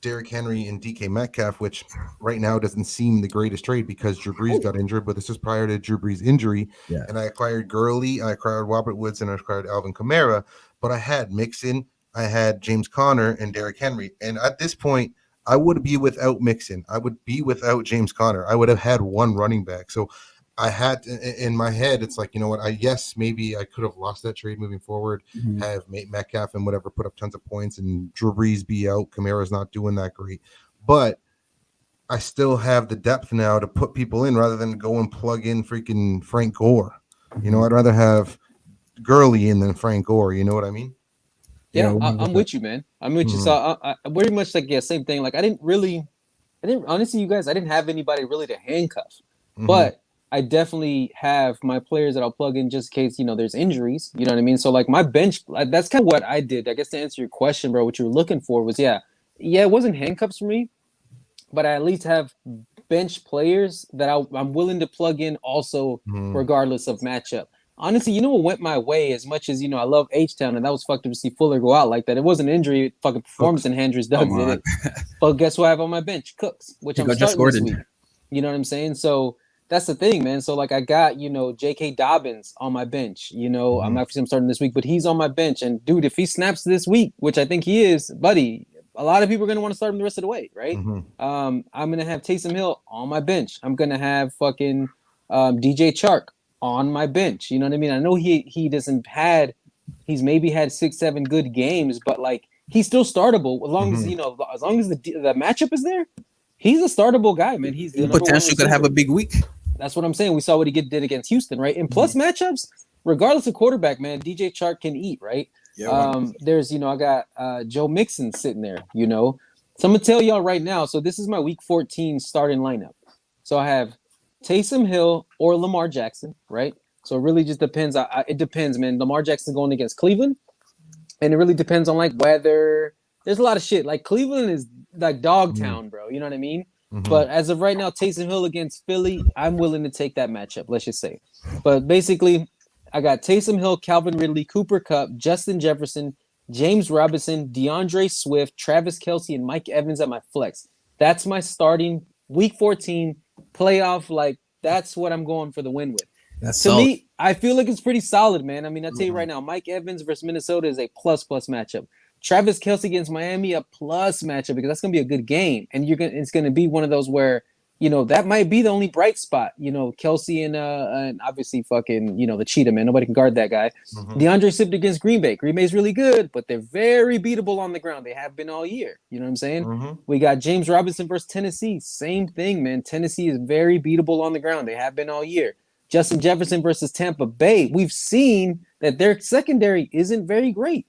Derrick Henry and DK Metcalf, which right now doesn't seem the greatest trade because Drew Brees Oh, got injured, but this is prior to Drew Brees' injury. Yeah. And I acquired Gurley, I acquired Robert Woods, and I acquired Alvin Kamara. But I had Mixon, I had James Conner, and Derrick Henry. And at this point, I would be without Mixon. I would be without James Conner. I would have had one running back. So I had in my head, it's like, you know what? Yes, maybe I could have lost that trade moving forward, Mhm. have Metcalf and whatever put up tons of points, and Drew Brees be out. Kamara's not doing that great, but I still have the depth now to put people in rather than go and plug in freaking Frank Gore. Mhm. I'd rather have Gurley in than Frank Gore. You know what I mean? Yeah, yeah, I'm 100%. with you, man. I'm with you. So Mhm, I very much like, yeah, same thing. Like I didn't honestly, you guys, I didn't have anybody really to handcuff, mhm, but I definitely have my players that I'll plug in just in case there's injuries. You know what I mean? So like my bench, that's kind of what I did. I guess to answer your question, bro, what you were looking for was yeah, it wasn't handcuffs for me, but I at least have bench players that I'm willing to plug in also, mhm. regardless of matchup. Honestly, what went my way as much as I love H Town, and that was fucked up to see Fuller go out like that. It wasn't an injury, fucking performance Cooks. enhancers Come does on. it. But guess who I have on my bench? Cooks, which He I'm got just starting this ordered. week. You know what I'm saying? So that's the thing, man. So like I got, J.K. Dobbins on my bench. I'm Mhm, actually I'm starting this week, but he's on my bench. And dude, if he snaps this week, which I think he is, buddy, a lot of people are gonna want to start him the rest of the way, right? mhm, I'm gonna have Taysom Hill on my bench. I'm gonna have fucking DJ Chark on my bench. You know what I mean? I know he doesn't had he's maybe had 6-7 good games, but like he's still startable as long as mhm. as long as the matchup is there. He's a startable guy, man. He's the He number one potentially could have receiver. a big week. That's what I'm saying. We saw what he did against Houston, right? And plus matchups, regardless of quarterback, man, DJ Chark can eat, right? Yeah, 100%. There's, I got Joe Mixon sitting there, So I'm gonna tell y'all right now. So this is my week 14 starting lineup. So I have Taysom Hill or Lamar Jackson, right? So it really just depends. It depends, man. Lamar Jackson going against Cleveland, and it really depends on like weather. There's a lot of shit. Like Cleveland is like dog Mhm, town, bro. You know what I mean? mhm, But as of right now, Taysom Hill against Philly, I'm willing to take that matchup. Let's just say. But basically, I got Taysom Hill, Calvin Ridley, Cooper Kupp, Justin Jefferson, James Robinson, DeAndre Swift, Travis Kelce, and Mike Evans at my flex. That's my starting week 14 playoff. Like that's what I'm going for the win with. That's To solid. me, I feel like it's pretty solid, man. I mean, I tell you mhm. right now, Mike Evans versus Minnesota is a plus matchup. Travis Kelce against Miami, a plus matchup because that's gonna be a good game, and it's gonna be one of those where that might be the only bright spot. Kelsey and obviously fucking, the cheetah man. Nobody can guard that guy. Mhm. DeAndre Swift against Green Bay. Green Bay's really good, but they're very beatable on the ground. They have been all year. You know what I'm saying? Mhm. We got James Robinson versus Tennessee. Same thing, man. Tennessee is very beatable on the ground. They have been all year. Justin Jefferson versus Tampa Bay. We've seen that their secondary isn't very great.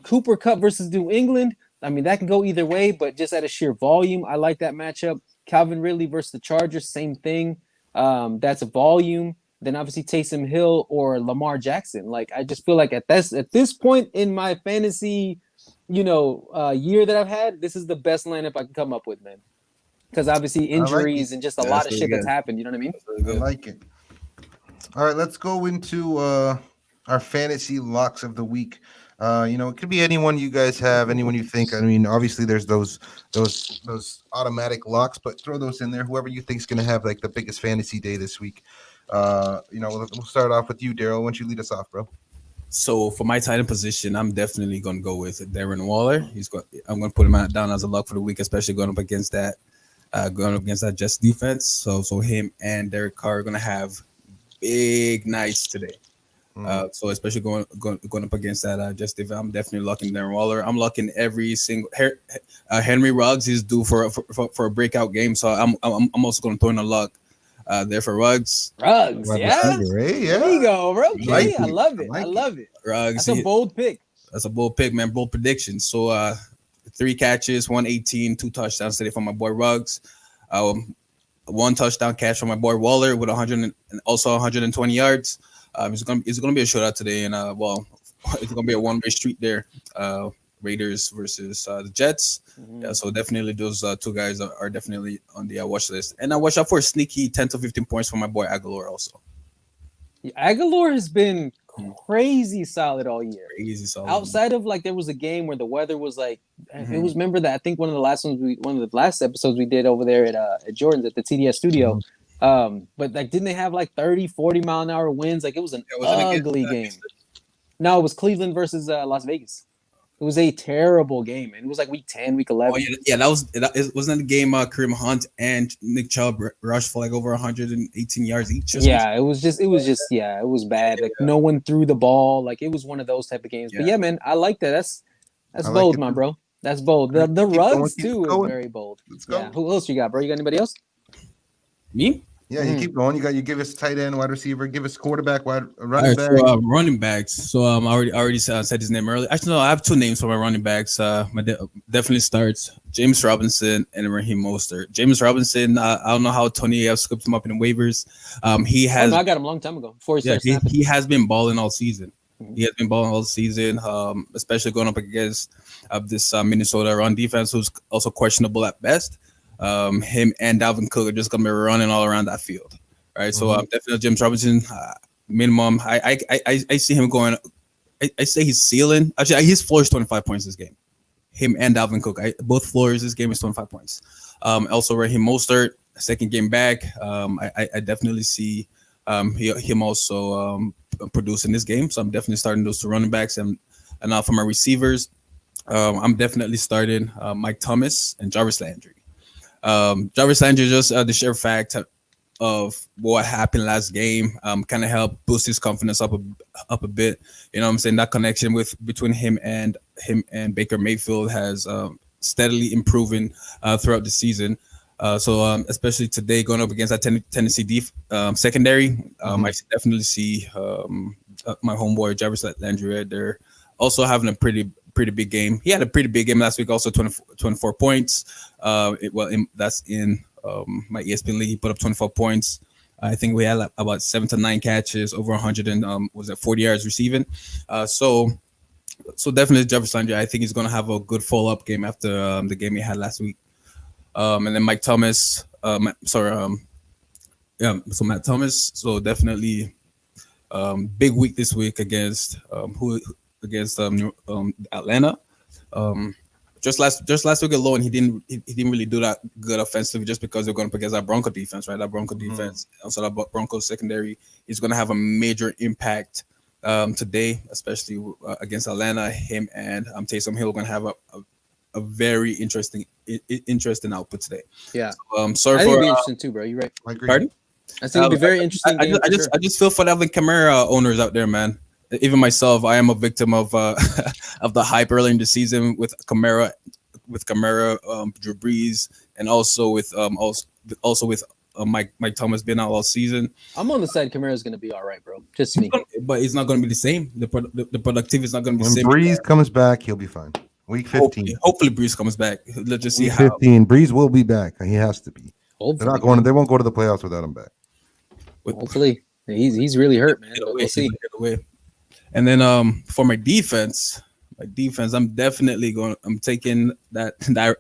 Cooper Kupp versus New England. I mean, that can go either way, but just at a sheer volume, I like that matchup. Calvin Ridley versus the Chargers, same thing. That's a volume. Then obviously Taysom Hill or Lamar Jackson. Like I just feel like at this point in my fantasy, year that I've had, this is the best lineup I can come up with, man. Because obviously injuries and just a lot of shit that's happened. You know what I mean? I like it. All right, let's go into our fantasy locks of the week. It could be anyone you guys have, anyone you think. I mean, obviously there's those automatic locks, but throw those in there. Whoever you think is going to have like the biggest fantasy day this week. We'll start off with you, Daryl. Why don't you lead us off, bro? So for my tight end position, I'm definitely going to go with Darren Waller. I'm going to put him down as a lock for the week, especially going up against that Jets defense. So him and Derek Carr are going to have big nights today. So especially going up against that Jets defense, I'm definitely locking Darren Waller. I'm locking every single Henry Ruggs is due for a breakout game, so I'm also going to throw in a lock there for Ruggs. Ruggs, yeah. There you go, bro. Okay, I love it. I love it. Ruggs. That's a bold pick. That's a bold pick, man. Bold prediction. So 3 catches, 118, 2 touchdowns today for my boy Ruggs. 1 touchdown catch from my boy Waller with 100 and also 120 yards. It's gonna be a shootout today, and it's gonna be a one-way street there. Raiders versus the Jets. Yeah, so definitely those 2 guys are definitely on the watch list. And I watch out for a sneaky 10 to 15 points from my boy Aguilar also. Yeah, Aguilar has been crazy solid all year. Crazy solid. Outside of like there was a game where the weather was like it was, remember that I think one of the last episodes we did over there at Jordan's at the TDS studio. But like didn't they have like 30, 40 mile an hour winds? Like it was an ugly game. No, it was Cleveland versus Las Vegas. It was a terrible game, and it was like week 10, week 11. Oh, yeah, wasn't that the game Kareem Hunt and Nick Chubb rushed for like over 118 yards each? Yeah, it was bad. Like no one threw the ball. Like it was one of those type of games. But yeah, man, I like that. That's bold, my bro. That's bold. The Ruggs too is very bold. Let's go. Yeah. Who else you got, bro? You got anybody else? Me? Yeah, you keep going. You give us tight end, wide receiver, give us quarterback, running back. So, running backs. So I already said his name earlier. Actually, no, I have 2 names for my running backs. Definitely starts James Robinson and Raheem Mostert. James Robinson, I don't know how Tony have scooped him up in the waivers. He has. I got him a long time ago. Before he has been balling all season. He has been balling all season, especially going up against this Minnesota run defense, who's also questionable at best. Him and Dalvin Cook are just gonna be running all around that field, right? So definitely James Robinson, minimum. I see him going. I say his ceiling. Actually, his floor is 25 points this game. Him and Dalvin Cook, both floors this game is 25 points. Also Raheem Mostert, second game back. I definitely see him also producing this game. So I'm definitely starting those 2 running backs, and now for my receivers, I'm definitely starting Mike Thomas and Jarvis Landry. Jarvis Landry, just the sheer fact of what happened last game kind of helped boost his confidence up a bit. You know what I'm saying? That connection between him and Baker Mayfield has steadily improving throughout the season. So especially today going up against that Tennessee secondary, I definitely see my homeboy Jarvis Landry right there also having a pretty big game. He had a pretty big game last week, also 24 points. That's in my ESPN league. He put up 24 points. I think we had like about 7 to 9 catches, over 100 and 40 yards receiving. So definitely Jarvis Landry. I think he's going to have a good follow-up game after the game he had last week. And then Mike Thomas. So Matt Thomas. So definitely big week this week against Atlanta. Just last week alone, he didn't really do that good offensively just because they're going up against that Bronco defense, right? That Bronco defense, also that Bronco secondary is going to have a major impact today, especially against Atlanta. Him and Taysom Hill are going to have a very interesting output today. Yeah. So, sorry I think for it'd be interesting too, bro. You're right. I agree. pardon. I think it'd be very interesting game for sure. I just feel for the Alvin Kamara owners out there, man. Even myself, I am a victim of of the hype early in the season with Kamara, Drew Brees, and also with Mike Thomas being out all season. I'm on the side Kamara's going to be all right, bro. Just me. But it's not going to be the same. The productivity is not going to be the When same. Breeze comes back, he'll be fine. Week 15. Hopefully Brees comes back. Let's just see Week how. 15. Breeze will be back. He has to be. Hopefully, They're not going. They won't go to the playoffs without him back. Hopefully. He's really hurt, man. But we'll see. And then for my defense, I'm definitely going. I'm taking that.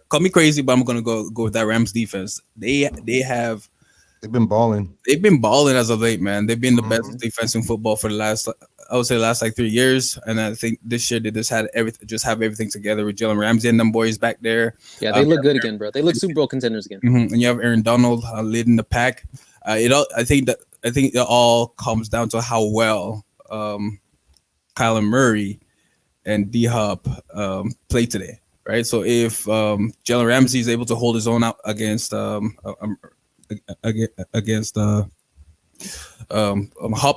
Call me crazy, but I'm going to go with that Rams defense. They've been balling. They've been balling as of late, man. They've been the best defense in football for the last, I would say, like 3 years. And I think this year they have everything together with Jalen Ramsey and them boys back there. Yeah, they look good again, bro. They look Super Bowl contenders again. And you have Aaron Donald leading the pack. I think it all comes down to how well Kyler Murray and D-Hop play today, right? So if Jalen Ramsey is able to hold his own out against Hop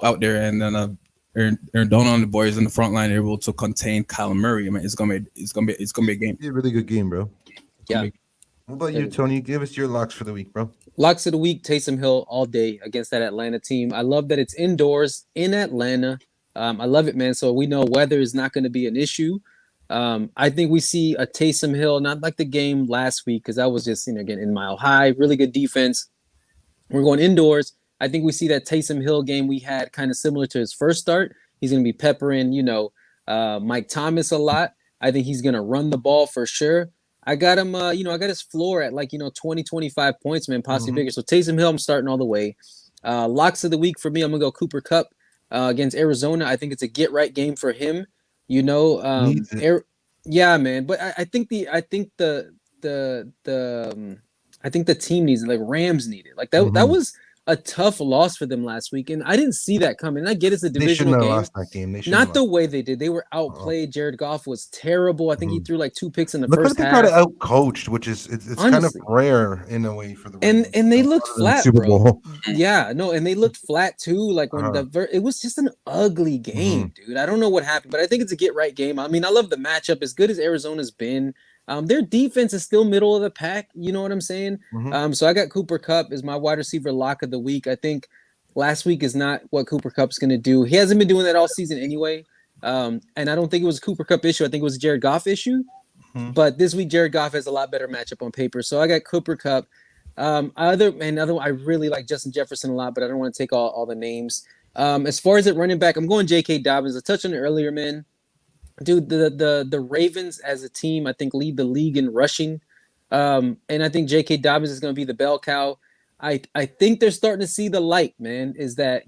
out there, and then Aaron Donald and the boys in the front line are able to contain Kyler Murray, I mean, it's gonna be a game. It's a really good game, bro. Yeah. What about you, Tony? Give us your locks for the week, bro. Locks of the week: Taysom Hill all day against that Atlanta team. I love that it's indoors in Atlanta. I love it, man. So we know weather is not going to be an issue. I think we see a Taysom Hill, not like the game last week, because that was just, again, in Mile High, really good defense. We're going indoors. I think we see that Taysom Hill game we had kind of similar to his first start. He's going to be peppering, Mike Thomas a lot. I think he's going to run the ball for sure. I got him, I got his floor at 20, 25 points, man, possibly bigger. So Taysom Hill, I'm starting all the way. Locks of the week for me, I'm going to go Cooper Kupp against Arizona. I think it's a get-right game for him. Yeah, man. But I think the team needs it. Like Rams need it. Like that was a tough loss for them last week, and I didn't see that coming. I get it's a divisional game. Lost that game. Not the way they did. They were outplayed. Jared Goff was terrible. I think he threw like 2 picks in the first half. They got out-coached, which is it's kind of rare in a way for the Rams. And they looked flat, Super Bowl. Yeah, no, and they looked flat too. Like when it was just an ugly game, dude. I don't know what happened, but I think it's a get-right game. I mean, I love the matchup. As good as Arizona's been, their defense is still middle of the pack. You know what I'm saying? So I got Cooper Kupp as my wide receiver lock of the week. I think last week is not what Cooper Kupp's going to do. He hasn't been doing that all season anyway. And I don't think it was a Cooper Kupp issue. I think it was a Jared Goff issue. But this week, Jared Goff has a lot better matchup on paper. So I got Cooper Kupp. I really like Justin Jefferson a lot, but I don't want to take all the names. As far as at running back, I'm going J.K. Dobbins. I touched on it earlier, man. Dude, the Ravens as a team, I think, lead the league in rushing. And I think J.K. Dobbins is going to be the bell cow. I think they're starting to see the light, man, is that,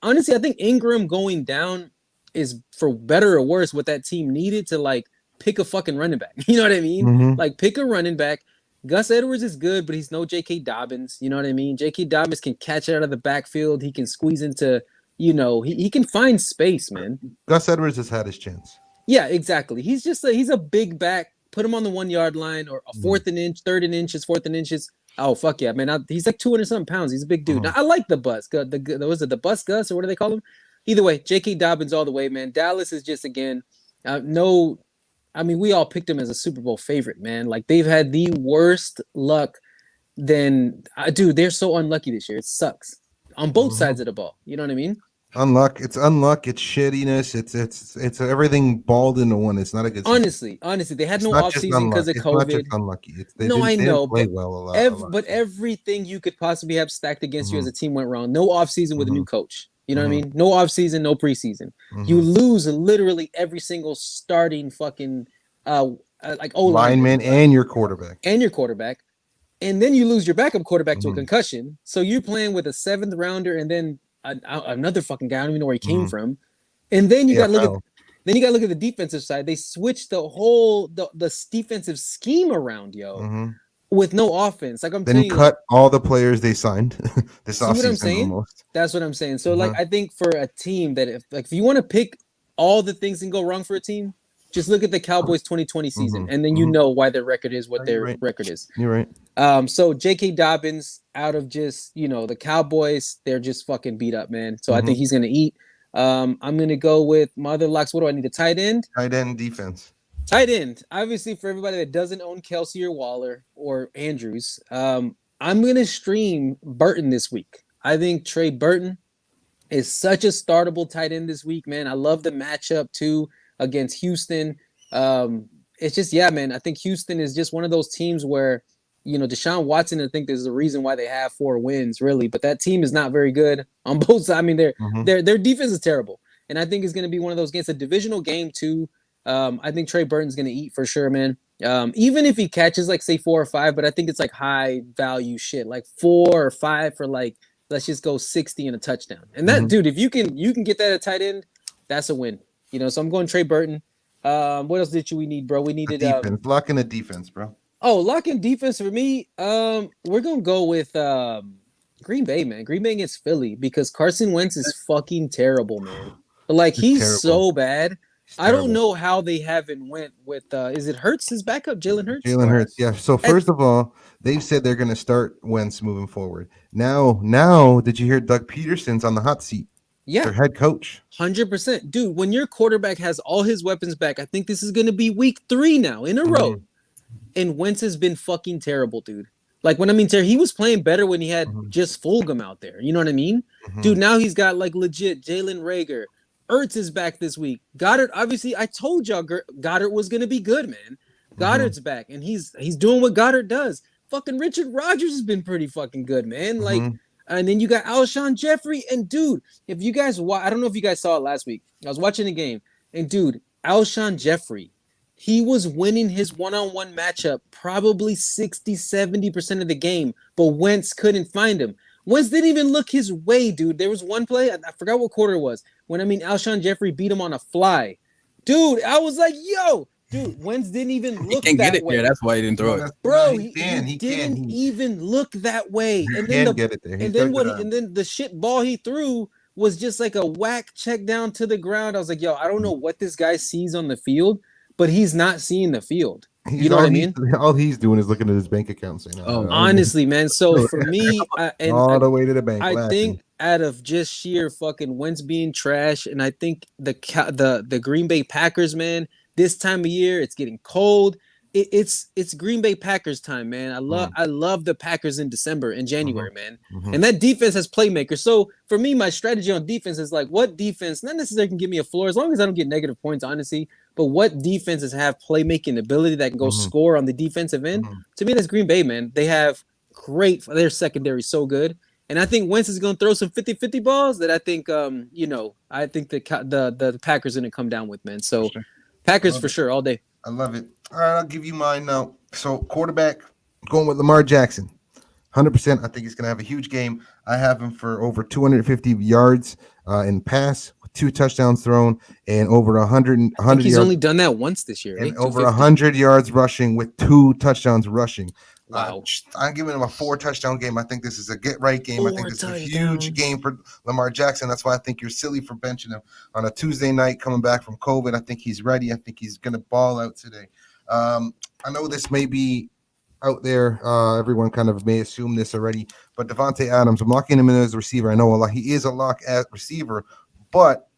honestly, I think Ingram going down is, for better or worse, what that team needed to, pick a fucking running back. You know what I mean? Pick a running back. Gus Edwards is good, but he's no J.K. Dobbins. You know what I mean? J.K. Dobbins can catch it out of the backfield. He can squeeze into, he can find space, man. Gus Edwards has had his chance. Yeah, exactly. He's just he's a big back. Put him on the 1 yard line or a fourth and inches. Oh, fuck yeah, man. He's like 200-something pounds. He's a big dude. Now, I like the bus. Was it the bus Gus or what do they call him? Either way, J.K. Dobbins all the way, man. Dallas is just, again, we all picked him as a Super Bowl favorite, man. Like, they've had the worst luck. Dude, they're so unlucky this year. It sucks on both sides of the ball. You know what I mean? Unluck. It's unluck. It's shittiness. It's everything balled into one. It's not a good season. Honestly, they had no offseason because of COVID. It's not just unlucky. I know, play well a lot. But everything you could possibly have stacked against you as a team went wrong. No offseason with a new coach. You know what I mean? No offseason, no preseason. You lose literally every single starting fucking lineman and your quarterback. And then you lose your backup quarterback to a concussion. So you're playing with a 7th rounder and then another fucking guy. I don't even know where he came from. And then you got to look at the defensive side. They switched the whole the defensive scheme around, with no offense. Like then you cut all the players they signed this offseason almost. That's what I'm saying. So I think for a team that if you want to pick all the things that can go wrong for a team, Just look at the Cowboys 2020 season, and then you know why their record is what their record is. You're right. So J.K. Dobbins, out of just the Cowboys, they're just fucking beat up, man. So I think he's gonna eat. I'm gonna go with my other locks. What do I need? A tight end? Tight end defense. Tight end. Obviously, for everybody that doesn't own Kelsey or Waller or Andrews, I'm gonna stream Burton this week. I think Trey Burton is such a startable tight end this week, man. I love the matchup too against Houston. It's just, yeah, man. I think Houston is just one of those teams where, Deshaun Watson, I think, is the reason why they have 4 wins, really. But that team is not very good on both sides. I mean, their defense is terrible, and I think it's going to be one of those games, a divisional game too. I think Trey Burton's going to eat for sure, man. Even if he catches like say 4 or 5, but I think it's like high value shit, like 4 or 5 for like, let's just go 60 and a touchdown. And that dude, if you can get that at tight end, that's a win. So I'm going Trey Burton. What else we need, bro? We needed defense. Lock in the defense, bro. Oh, lock in defense for me. We're gonna go with Green Bay, man. Green Bay against Philly because Carson Wentz is fucking terrible, man. Like he's so bad. I don't know how they haven't went with is it Hurts his backup, Jalen Hurts? Jalen Hurts, yeah. So first of all, they've said they're gonna start Wentz moving forward. Now, did you hear Doug Peterson's on the hot seat? Yeah, their head coach. 100%, dude. When your quarterback has all his weapons back, I think this is gonna be week 3 now in a row, and Wentz has been fucking terrible, dude. Like when I mean, he was playing better when he had just Fulgham out there. You know what I mean, dude? Now he's got like legit Jalen Reagor. Ertz is back this week. Goddard, obviously, I told y'all Goddard was gonna be good, man. Goddard's back, and he's doing what Goddard does. Fucking Richard Rodgers has been pretty fucking good, man. Like, and then you got Alshon Jeffrey, and dude, if you guys, I don't know if you guys saw it last week. I was watching the game, and dude, Alshon Jeffrey, he was winning his one-on-one matchup probably 60-70% of the game, but Wentz couldn't find him. Wentz didn't even look his way, dude. There was one play, I forgot what quarter it was, when Alshon Jeffrey beat him on a fly. Dude, I was like, yo, dude, Wentz didn't even look that way. He can't get it there. That's why he didn't throw it. Bro, he didn't even look that way. And then the shit ball he threw was just like a whack check down to the ground. I was like, yo, I don't know what this guy sees on the field, but he's not seeing the field. You know what I mean? All he's doing is looking at his bank account saying, honestly, man. So for me, all the way to the bank. I think out of just sheer fucking Wentz being trash, and I think the Green Bay Packers, man, this time of year it's getting cold. It's Green Bay Packers time, man. I love the Packers in December and January, man. And that defense has playmakers. So for me, my strategy on defense is like, what defense not necessarily can give me a floor as long as I don't get negative points, honestly. But what defenses have playmaking ability that can go score on the defensive end? To me, that's Green Bay, man. They have their secondary is so good. And I think Wentz is going to throw some 50-50 balls that I think, I think the Packers are going to come down with, man. So Packers for sure all day. I love it. All right, I'll give you mine now. So quarterback, going with Lamar Jackson. 100%. I think he's going to have a huge game. I have him for over 250 yards in pass, 2 touchdowns thrown, and over 100 he's yards, only done that once this year. And over 100 yards rushing with 2 touchdowns rushing. Wow. I'm giving him a 4 touchdown game. I think this is a get right game. I think this is a huge game for Lamar Jackson. That's why I think you're silly for benching him on a Tuesday night coming back from COVID. I think he's ready. I think he's going to ball out today. I know this may be out there. Everyone kind of may assume this already, but Devontae Adams, I'm locking him in as a receiver. I know he is a lock at receiver, but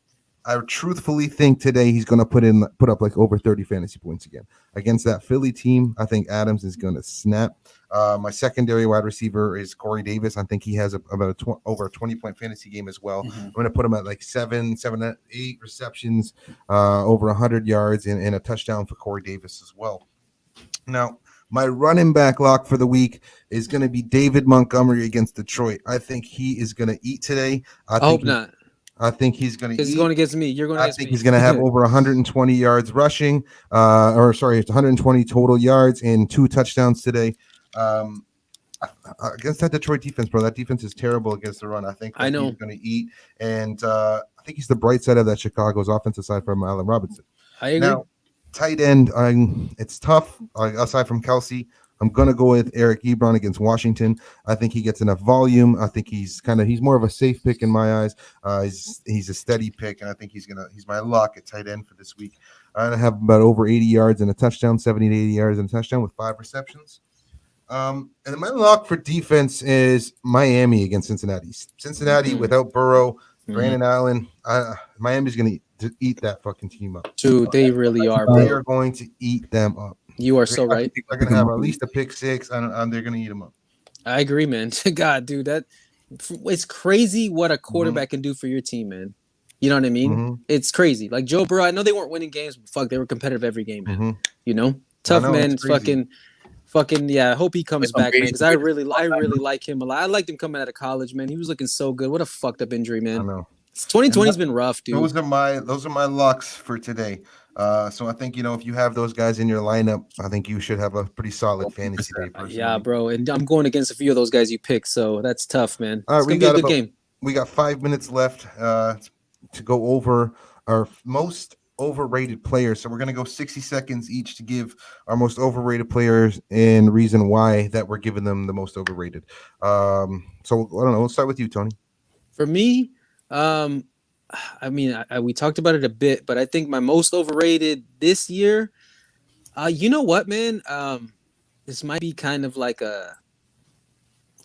I truthfully think today he's going to put up like over 30 fantasy points again against that Philly team. I think Adams is going to snap. My secondary wide receiver is Corey Davis. I think he has about over a 20-point fantasy game as well. I'm going to put him at like 7, 8 receptions, over 100 yards, and a touchdown for Corey Davis as well. Now, my running back lock for the week is going to be David Montgomery against Detroit. I think he is going to eat today. I hope not. I think he's going to. He's going against me. You're going against me. I think he's going to have over 120 yards rushing, 120 total yards and 2 touchdowns today. Against that Detroit defense, bro. That defense is terrible against the run. I think he's going to eat, and I think he's the bright side of that Chicago's offensive side from Allen Robinson. I agree. Now, tight end, it's tough. Aside from Kelsey, I'm gonna go with Eric Ebron against Washington. I think he gets enough volume. I think he's more of a safe pick in my eyes. He's a steady pick, and I think he's my lock at tight end for this week. I have about over 80 yards and a touchdown, 70 to 80 yards and a touchdown with 5 receptions. And my lock for defense is Miami against Cincinnati. Cincinnati without Burrow, Brandon Allen. Miami's going to eat that fucking team up. Dude, they really are, bro. They are going to eat them up. You are so right. They're going to have at least a pick 6, and they're going to eat them up. I agree, man. God, dude, it's crazy what a quarterback can do for your team, man. You know what I mean? It's crazy. Like Joe Burrow, I know they weren't winning games, but fuck, they were competitive every game, man. You know, tough man. Fucking yeah. I hope he comes back, man. Because I really like him a lot. I liked him coming out of college, man. He was looking so good. What a fucked up injury, man. I know. 2020's been rough, dude. Those are my locks for today. So I think if you have those guys in your lineup, I think you should have a pretty solid fantasy day. Personally. Yeah, bro. And I'm going against a few of those guys you picked, so that's tough, man. All right, it's gonna be a good game. We got 5 minutes left to go over our most overrated players. So we're gonna go 60 seconds each to give our most overrated players and reason why that we're giving them the most overrated. So I don't know. Let's start with you, Tony. For me, I mean, we talked about it a bit, but I think my most overrated this year, you know what, man? This might be kind of like a,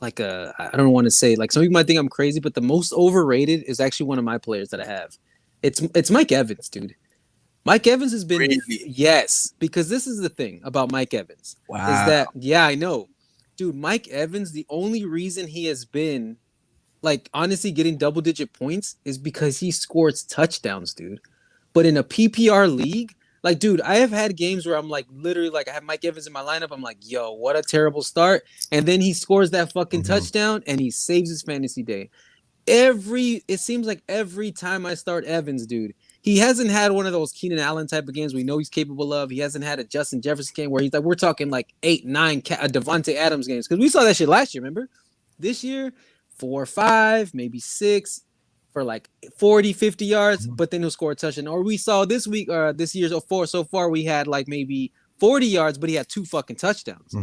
I don't want to say, like, some people might think I'm crazy, but the most overrated is actually one of my players that I have. It's Mike Evans, dude. Mike Evans has been, yes, because this is the thing about Mike Evans. Wow. Is that, yeah, I know. Dude, Mike Evans, the only reason he has been, like, honestly getting double-digit points is because he scores touchdowns, dude. But in a PPR league, like, dude, I have had games where I'm, like, literally, like, I have Mike Evans in my lineup. I'm like, yo, what a terrible start. And then he scores that fucking touchdown, and he saves his fantasy day. It seems like every time I start Evans, dude, he hasn't had one of those Keenan Allen type of games we know he's capable of. He hasn't had a Justin Jefferson game where he's like, we're talking, like, 8, 9 Devontae Adams games. Because we saw that shit last year, remember? This year, 4 or 5, maybe 6 for like 40, 50 yards, but then he'll score a touchdown. Or we saw this week, this year's so far, we had like maybe 40 yards, but he had 2 fucking touchdowns.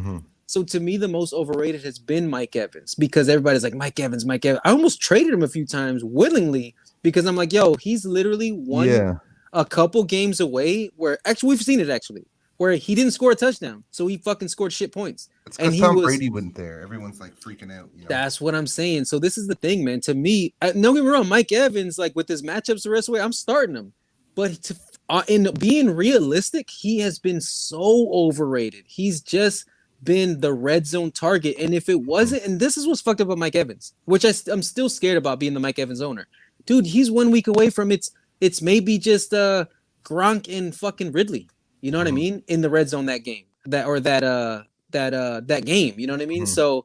So to me, the most overrated has been Mike Evans because everybody's like, Mike Evans. I almost traded him a few times willingly because I'm like, yo, he's literally a couple games away where actually we've seen it where he didn't score a touchdown. So he fucking scored shit points. It's because Tom Brady wasn't there. Everyone's like freaking out. That's what I'm saying. So this is the thing, man. To me, don't get me wrong, Mike Evans, like with his matchups the rest of the way, I'm starting him. But in being realistic, he has been so overrated. He's just been the red zone target. And if it wasn't, and this is what's fucked up about Mike Evans, which I'm still scared about being the Mike Evans owner. Dude, he's 1 week away from it's maybe just Gronk and fucking Ridley. You know what I mean? In the red zone that game. That game. You know what I mean? So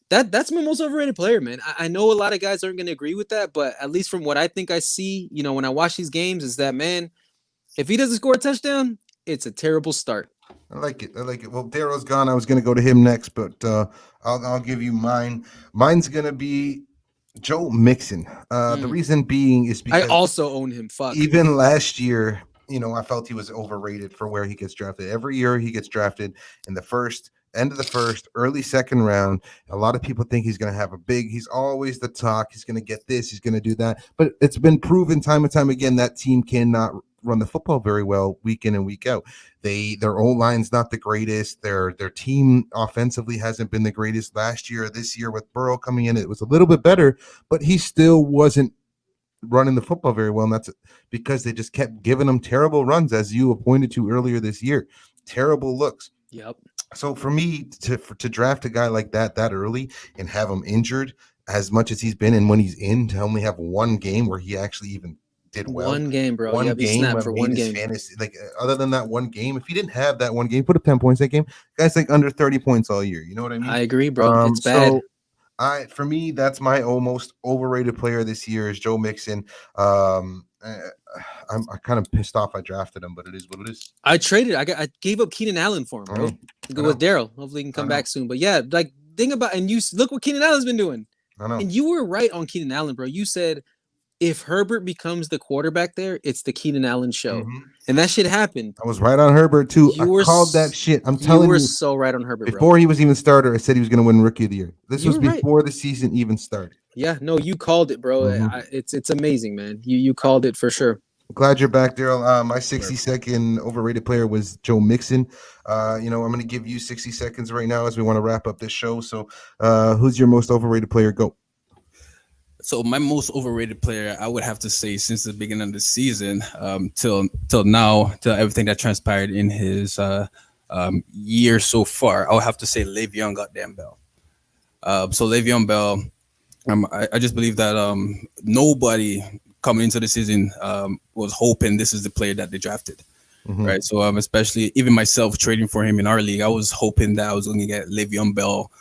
that's my most overrated player, man. I know a lot of guys aren't gonna agree with that, but at least from what I think I see, when I watch these games, is that, man, if he doesn't score a touchdown, it's a terrible start. I like it. Well, Darryl's gone. I was going to go to him next, but I'll give you mine. Mine's going to be Joe Mixon. The reason being is because I also own him. Fuck. Even last year, I felt he was overrated for where he gets drafted. Every year he gets drafted in the end of the first, early second round. A lot of people think he's going to have he's always the talk. He's going to get this. He's going to do that. But it's been proven time and time again that team cannot run the football very well week in and week out. Their O-line's not the greatest. Their team offensively hasn't been the greatest last year. This year with Burrow coming in, it was a little bit better, but he still wasn't running the football very well. And that's because they just kept giving him terrible runs, as you pointed to earlier this year. Terrible looks. Yep. So for me to draft a guy like that early and have him injured as much as he's been, and when he's in, to only have one game where he actually even did well. One game, bro. One game for one game. Fantasy, like other than that one game, if he didn't have that one game, put up 10 points that game. Guy's like under 30 points all year. You know what I mean? I agree, bro. It's bad. So for me, that's my almost overrated player this year is Joe Mixon. I'm kind of pissed off I drafted him, but it is what it is. I gave up Keenan Allen for him, bro. Go with Darryl. Hopefully he can come back soon. But yeah, like think about, and you look what Keenan Allen's been doing. I know. And you were right on Keenan Allen, bro. You said if Herbert becomes the quarterback there, it's the Keenan Allen show. And that shit happened. I was right on Herbert too. I called that shit. I'm telling you. You were so right on Herbert, before he was even starter, I said he was going to win Rookie of the Year. This was before the season even started. Yeah, no, you called it, bro. It's amazing, man. You called it for sure. Glad you're back, Daryl. My 60-second overrated player was Joe Mixon. I'm going to give you 60 seconds right now as we want to wrap up this show. So, who's your most overrated player? Go. So my most overrated player, I would have to say, since the beginning of the season, till now, till everything that transpired in his year so far, I would have to say Le'Veon goddamn Bell. So Le'Veon Bell, I just believe that nobody coming into the season was hoping this is the player that they drafted. Mhm. Right. So especially even myself trading for him in our league, I was hoping that I was going to get Le'Veon Bell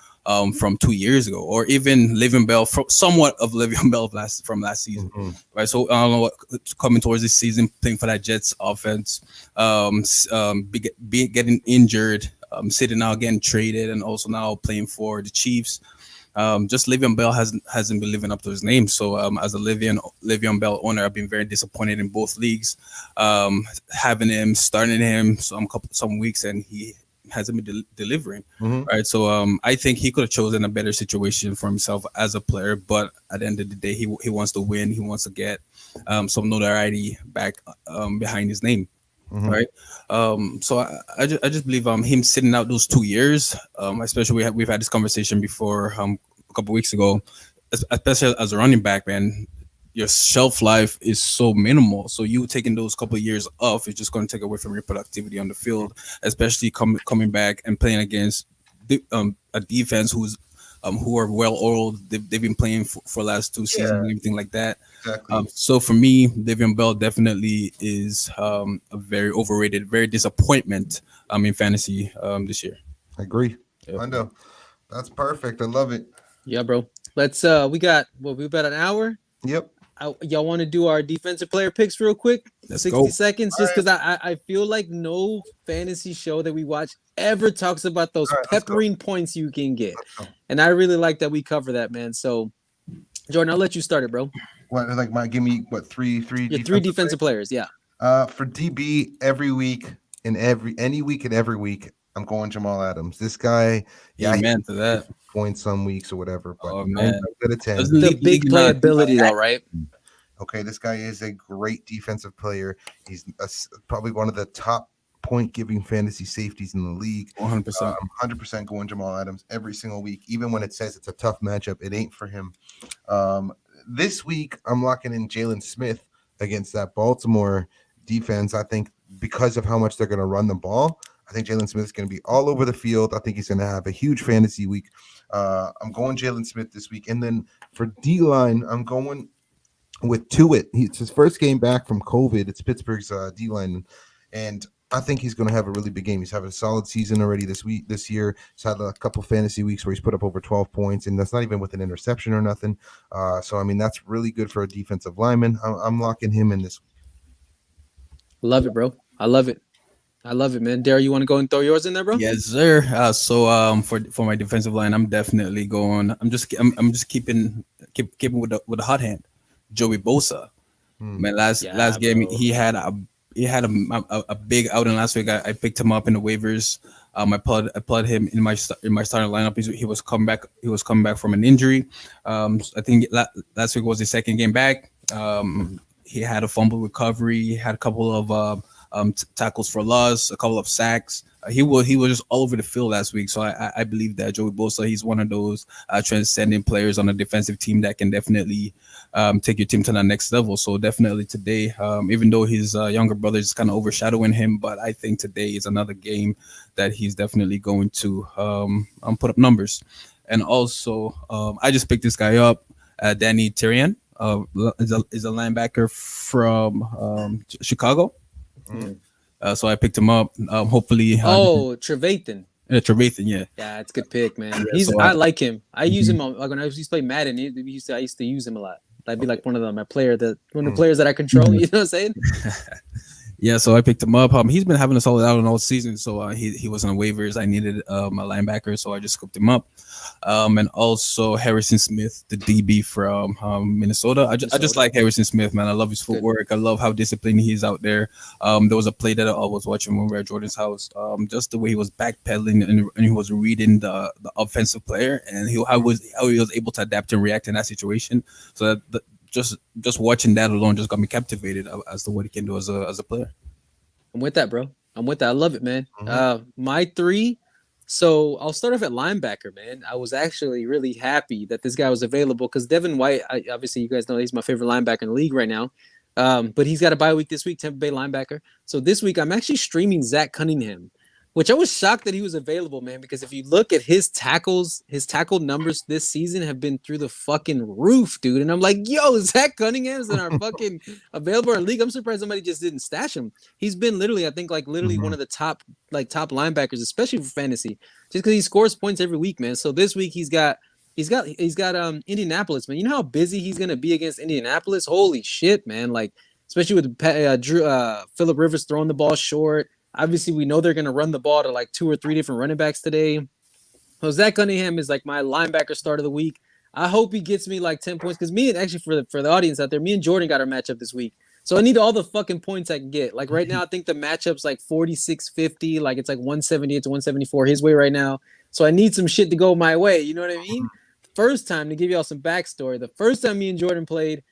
from 2 years ago, or even Le'Veon Bell from somewhat of Le'Veon Bell from last season. Mhm. Right. So I don't know what coming towards this season, playing for that Jets offense, getting injured, sitting out, getting traded, and also now playing for the Chiefs. Just Le'Veon Bell hasn't been living up to his name. So as a Le'Veon Bell owner, I've been very disappointed in both leagues. Having him, starting him some weeks, and he hasn't been delivering. Mhm. Right. So I think he could have chosen a better situation for himself as a player. But at the end of the day, he wants to win. He wants to get some notoriety back behind his name. Mhm. Right. So I just believe him sitting out those 2 years, especially we've had this conversation before a couple weeks ago, especially as a running back, man. Your shelf life is so minimal. So you taking those couple of years off is just going to take away from your productivity on the field, especially coming back and playing against a defense who are well oiled. They've been playing for last two seasons Yeah, and everything like that. exactly. So for me, Le'Veon Bell definitely is a very overrated, very disappointment in fantasy this year. I agree. Yep. I know. That's perfect. I love it. Yeah, bro. Let's we got an hour. Yep. Y'all want to do our defensive player picks real quick? Let's 60 go. seconds, just because I feel like no fantasy show that we watch ever talks about those All right, let's go. peppering points you can get. Let's go. And I really like that we cover that, man. So, Jordan, I'll let you start it, bro. What give me what three Your three defensive players, yeah. For DB every week and any week and every week, I'm going Jamal Adams. This guy, yeah, he Amen to that. points some weeks or whatever, but Oh 9 man, out of 10. Doesn't The league big not- playability, though, right? Okay, this guy is a great defensive player. He's probably one of the top point-giving fantasy safeties in the league. 100%. I'm 100% going Jamal Adams every single week, even when it says it's a tough matchup. It ain't for him. This week, I'm locking in Jalen Smith against that Baltimore defense. I think because of how much they're going to run the ball, I think Jalen Smith is going to be all over the field. I think he's going to have a huge fantasy week. I'm going Jalen Smith this week. And then for D-line, I'm going with Tuitt. It's his first game back from COVID. It's Pittsburgh's D-line. And I think he's going to have a really big game. He's having a solid season already this year. He's had a couple fantasy weeks where he's put up over 12 points, and that's not even with an interception or nothing. So, I mean, that's really good for a defensive lineman. I'm locking him in this. Love it, bro. I love it. I love it, man. Darryl, you want to go and throw yours in there, bro? Yes, sir. So for my defensive line, I'm definitely going. I'm just keeping with the hot hand, Joey Bosa. Man, last game bro. he had a big outing last week. I picked him up in the waivers. I plugged him in my starting lineup. He was coming back. He was coming back from an injury. I think last week was his second game back. He had a fumble recovery. He had a couple of tackles for loss, a couple of sacks. He was just all over the field last week. So I believe that Joey Bosa, he's one of those transcendent players on a defensive team that can definitely take your team to the next level. So definitely today, even though his younger brother is kind of overshadowing him, but I think today is another game that he's definitely going to put up numbers. And also, I just picked this guy up, Danny Tyrion, is a linebacker from Chicago. So I picked him up. Hopefully, Trevathan. Trevathan, yeah. Yeah, it's a good pick, man. Yeah, I like him. I use him like when I used to play Madden. I used to use him a lot. That'd be like one of the players that I control. You know what I'm saying? Yeah, so I picked him up. He's been having a solid outing all season, so he was on waivers. I needed a linebacker, so I just scooped him up. And also Harrison Smith, the DB from Minnesota. I just like Harrison Smith, man. I love his footwork. I love how disciplined he is out there. There was a play that I was watching when we were at Jordan's house. Just the way he was backpedaling and he was reading the offensive player, and how he was able to adapt and react in that situation. So that just watching that alone just got me captivated as to what he can do as a player. I'm with that, bro. I'm with that. I love it, man. Mhm. My three. So I'll start off at linebacker, man. I was actually really happy that this guy was available because Devin White, obviously you guys know he's my favorite linebacker in the league right now. But he's got a bye week this week, Tampa Bay linebacker. So this week I'm actually streaming Zach Cunningham, which I was shocked that he was available, man, because if you look at his tackle numbers this season have been through the fucking roof, dude. And I'm like, yo, Zach Cunningham's in our fucking available in our league. I'm surprised somebody just didn't stash him. He's been literally, I think, like literally one of the top linebackers, especially for fantasy, just because he scores points every week, man. So this week he's got Indianapolis, man. You know how busy he's gonna be against Indianapolis? Holy shit, man! Like especially with Phillip Rivers throwing the ball short. Obviously, we know they're gonna run the ball to like 2 or 3 different running backs today. So Zach Cunningham is like my linebacker start of the week. I hope he gets me like 10 points because me and actually for the audience out there, me and Jordan got our matchup this week. So I need all the fucking points I can get. Like right now, I think the matchup's like 46-50, like it's like 178 to 174 his way right now. So I need some shit to go my way. You know what I mean? First time to give y'all some backstory. The first time me and Jordan played,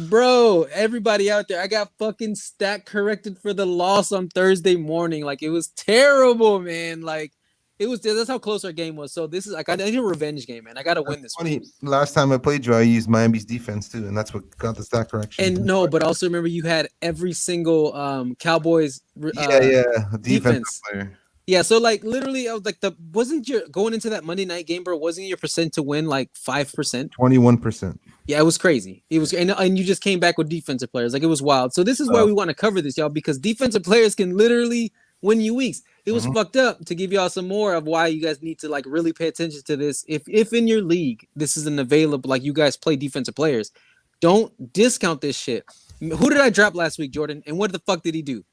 bro, everybody out there, I got fucking stat corrected for the loss on Thursday morning. Like it was terrible, man. Like that's how close our game was. So this is like I need a revenge game, man. I gotta win this Funny, one. last time I played you, I used Miami's defense too, and that's what got the stat correction. And no, but also remember you had every single Cowboys defensive defense. player. Yeah, so like literally, I was like, wasn't your going into that Monday night game, bro? Wasn't your percent to win like 5%? 21%. Yeah, it was crazy. It was, and you just came back with defensive players, like it was wild. So this is why we want to cover this, y'all, because defensive players can literally win you weeks. It was fucked up to give y'all some more of why you guys need to like really pay attention to this. If in your league this isn't available, like you guys play defensive players, don't discount this shit. Who did I drop last week, Jordan? And what the fuck did he do?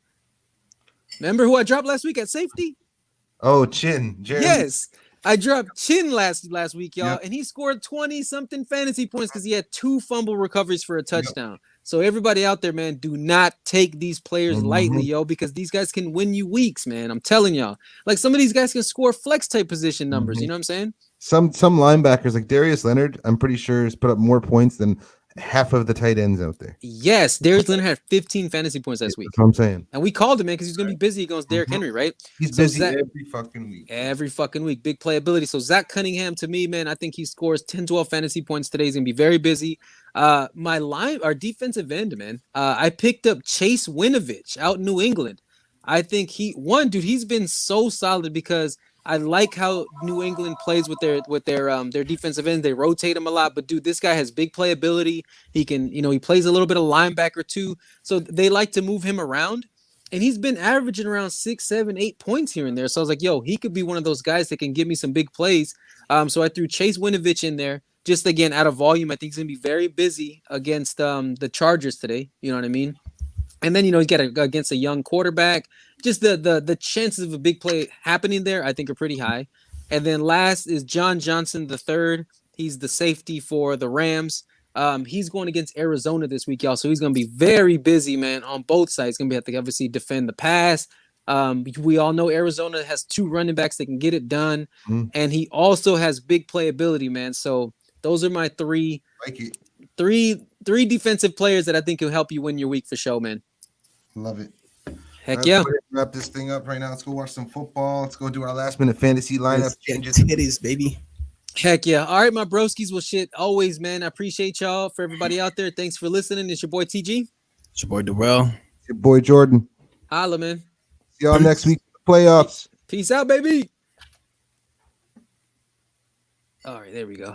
Remember who I dropped last week at safety? Oh, Chin. Jeremy. Yes. I dropped Chin last week, y'all, and he scored 20-something fantasy points because he had 2 fumble recoveries for a touchdown. Yep. So everybody out there, man, do not take these players lightly, yo, because these guys can win you weeks, man. I'm telling y'all. Like some of these guys can score flex type position numbers. You know what I'm saying? Some linebackers like Darius Leonard, I'm pretty sure has put up more points than half of the tight ends out there. Yes, Darius Leonard had 15 fantasy points last week. That's what I'm saying. And we called him, man, because he's going to be busy against Derrick Henry, right? He's busy every fucking week. Every fucking week. Big playability. So Zach Cunningham, to me, man, I think he scores 10, 12 fantasy points today. He's going to be very busy. Our defensive end, man, I picked up Chase Winovich out in New England. I think he's been so solid because I like how New England plays with their defensive ends. They rotate him a lot, but dude, this guy has big playability. He can, he plays a little bit of linebacker too. So they like to move him around, and he's been averaging around 6, 7, 8 points here and there. So I was like, yo, he could be one of those guys that can give me some big plays. So I threw Chase Winovich in there. Just again out of volume, I think he's gonna be very busy against the Chargers today. You know what I mean? And then he's got against a young quarterback. Just the chances of a big play happening there, I think, are pretty high. And then last is John Johnson III. He's the safety for the Rams. He's going against Arizona this week, y'all. So he's going to be very busy, man, on both sides. He's going to be have to obviously defend the pass. We all know Arizona has 2 running backs that can get it done. And he also has big playability, man. So those are my 3 defensive players that I think will help you win your week for show, man. Love it. Heck yeah. Wrap this thing up right now. Let's go watch some football. Let's go do our last minute fantasy lineup changes. Titties, baby. Heck yeah. All right, my broskies. Well, shit, always, man. I appreciate y'all. For everybody out there, thanks for listening. It's your boy TG. It's your boy Darryl. It's your boy Jordan. Holla, man. See y'all next week. Playoffs. Peace out, baby. All right, there we go.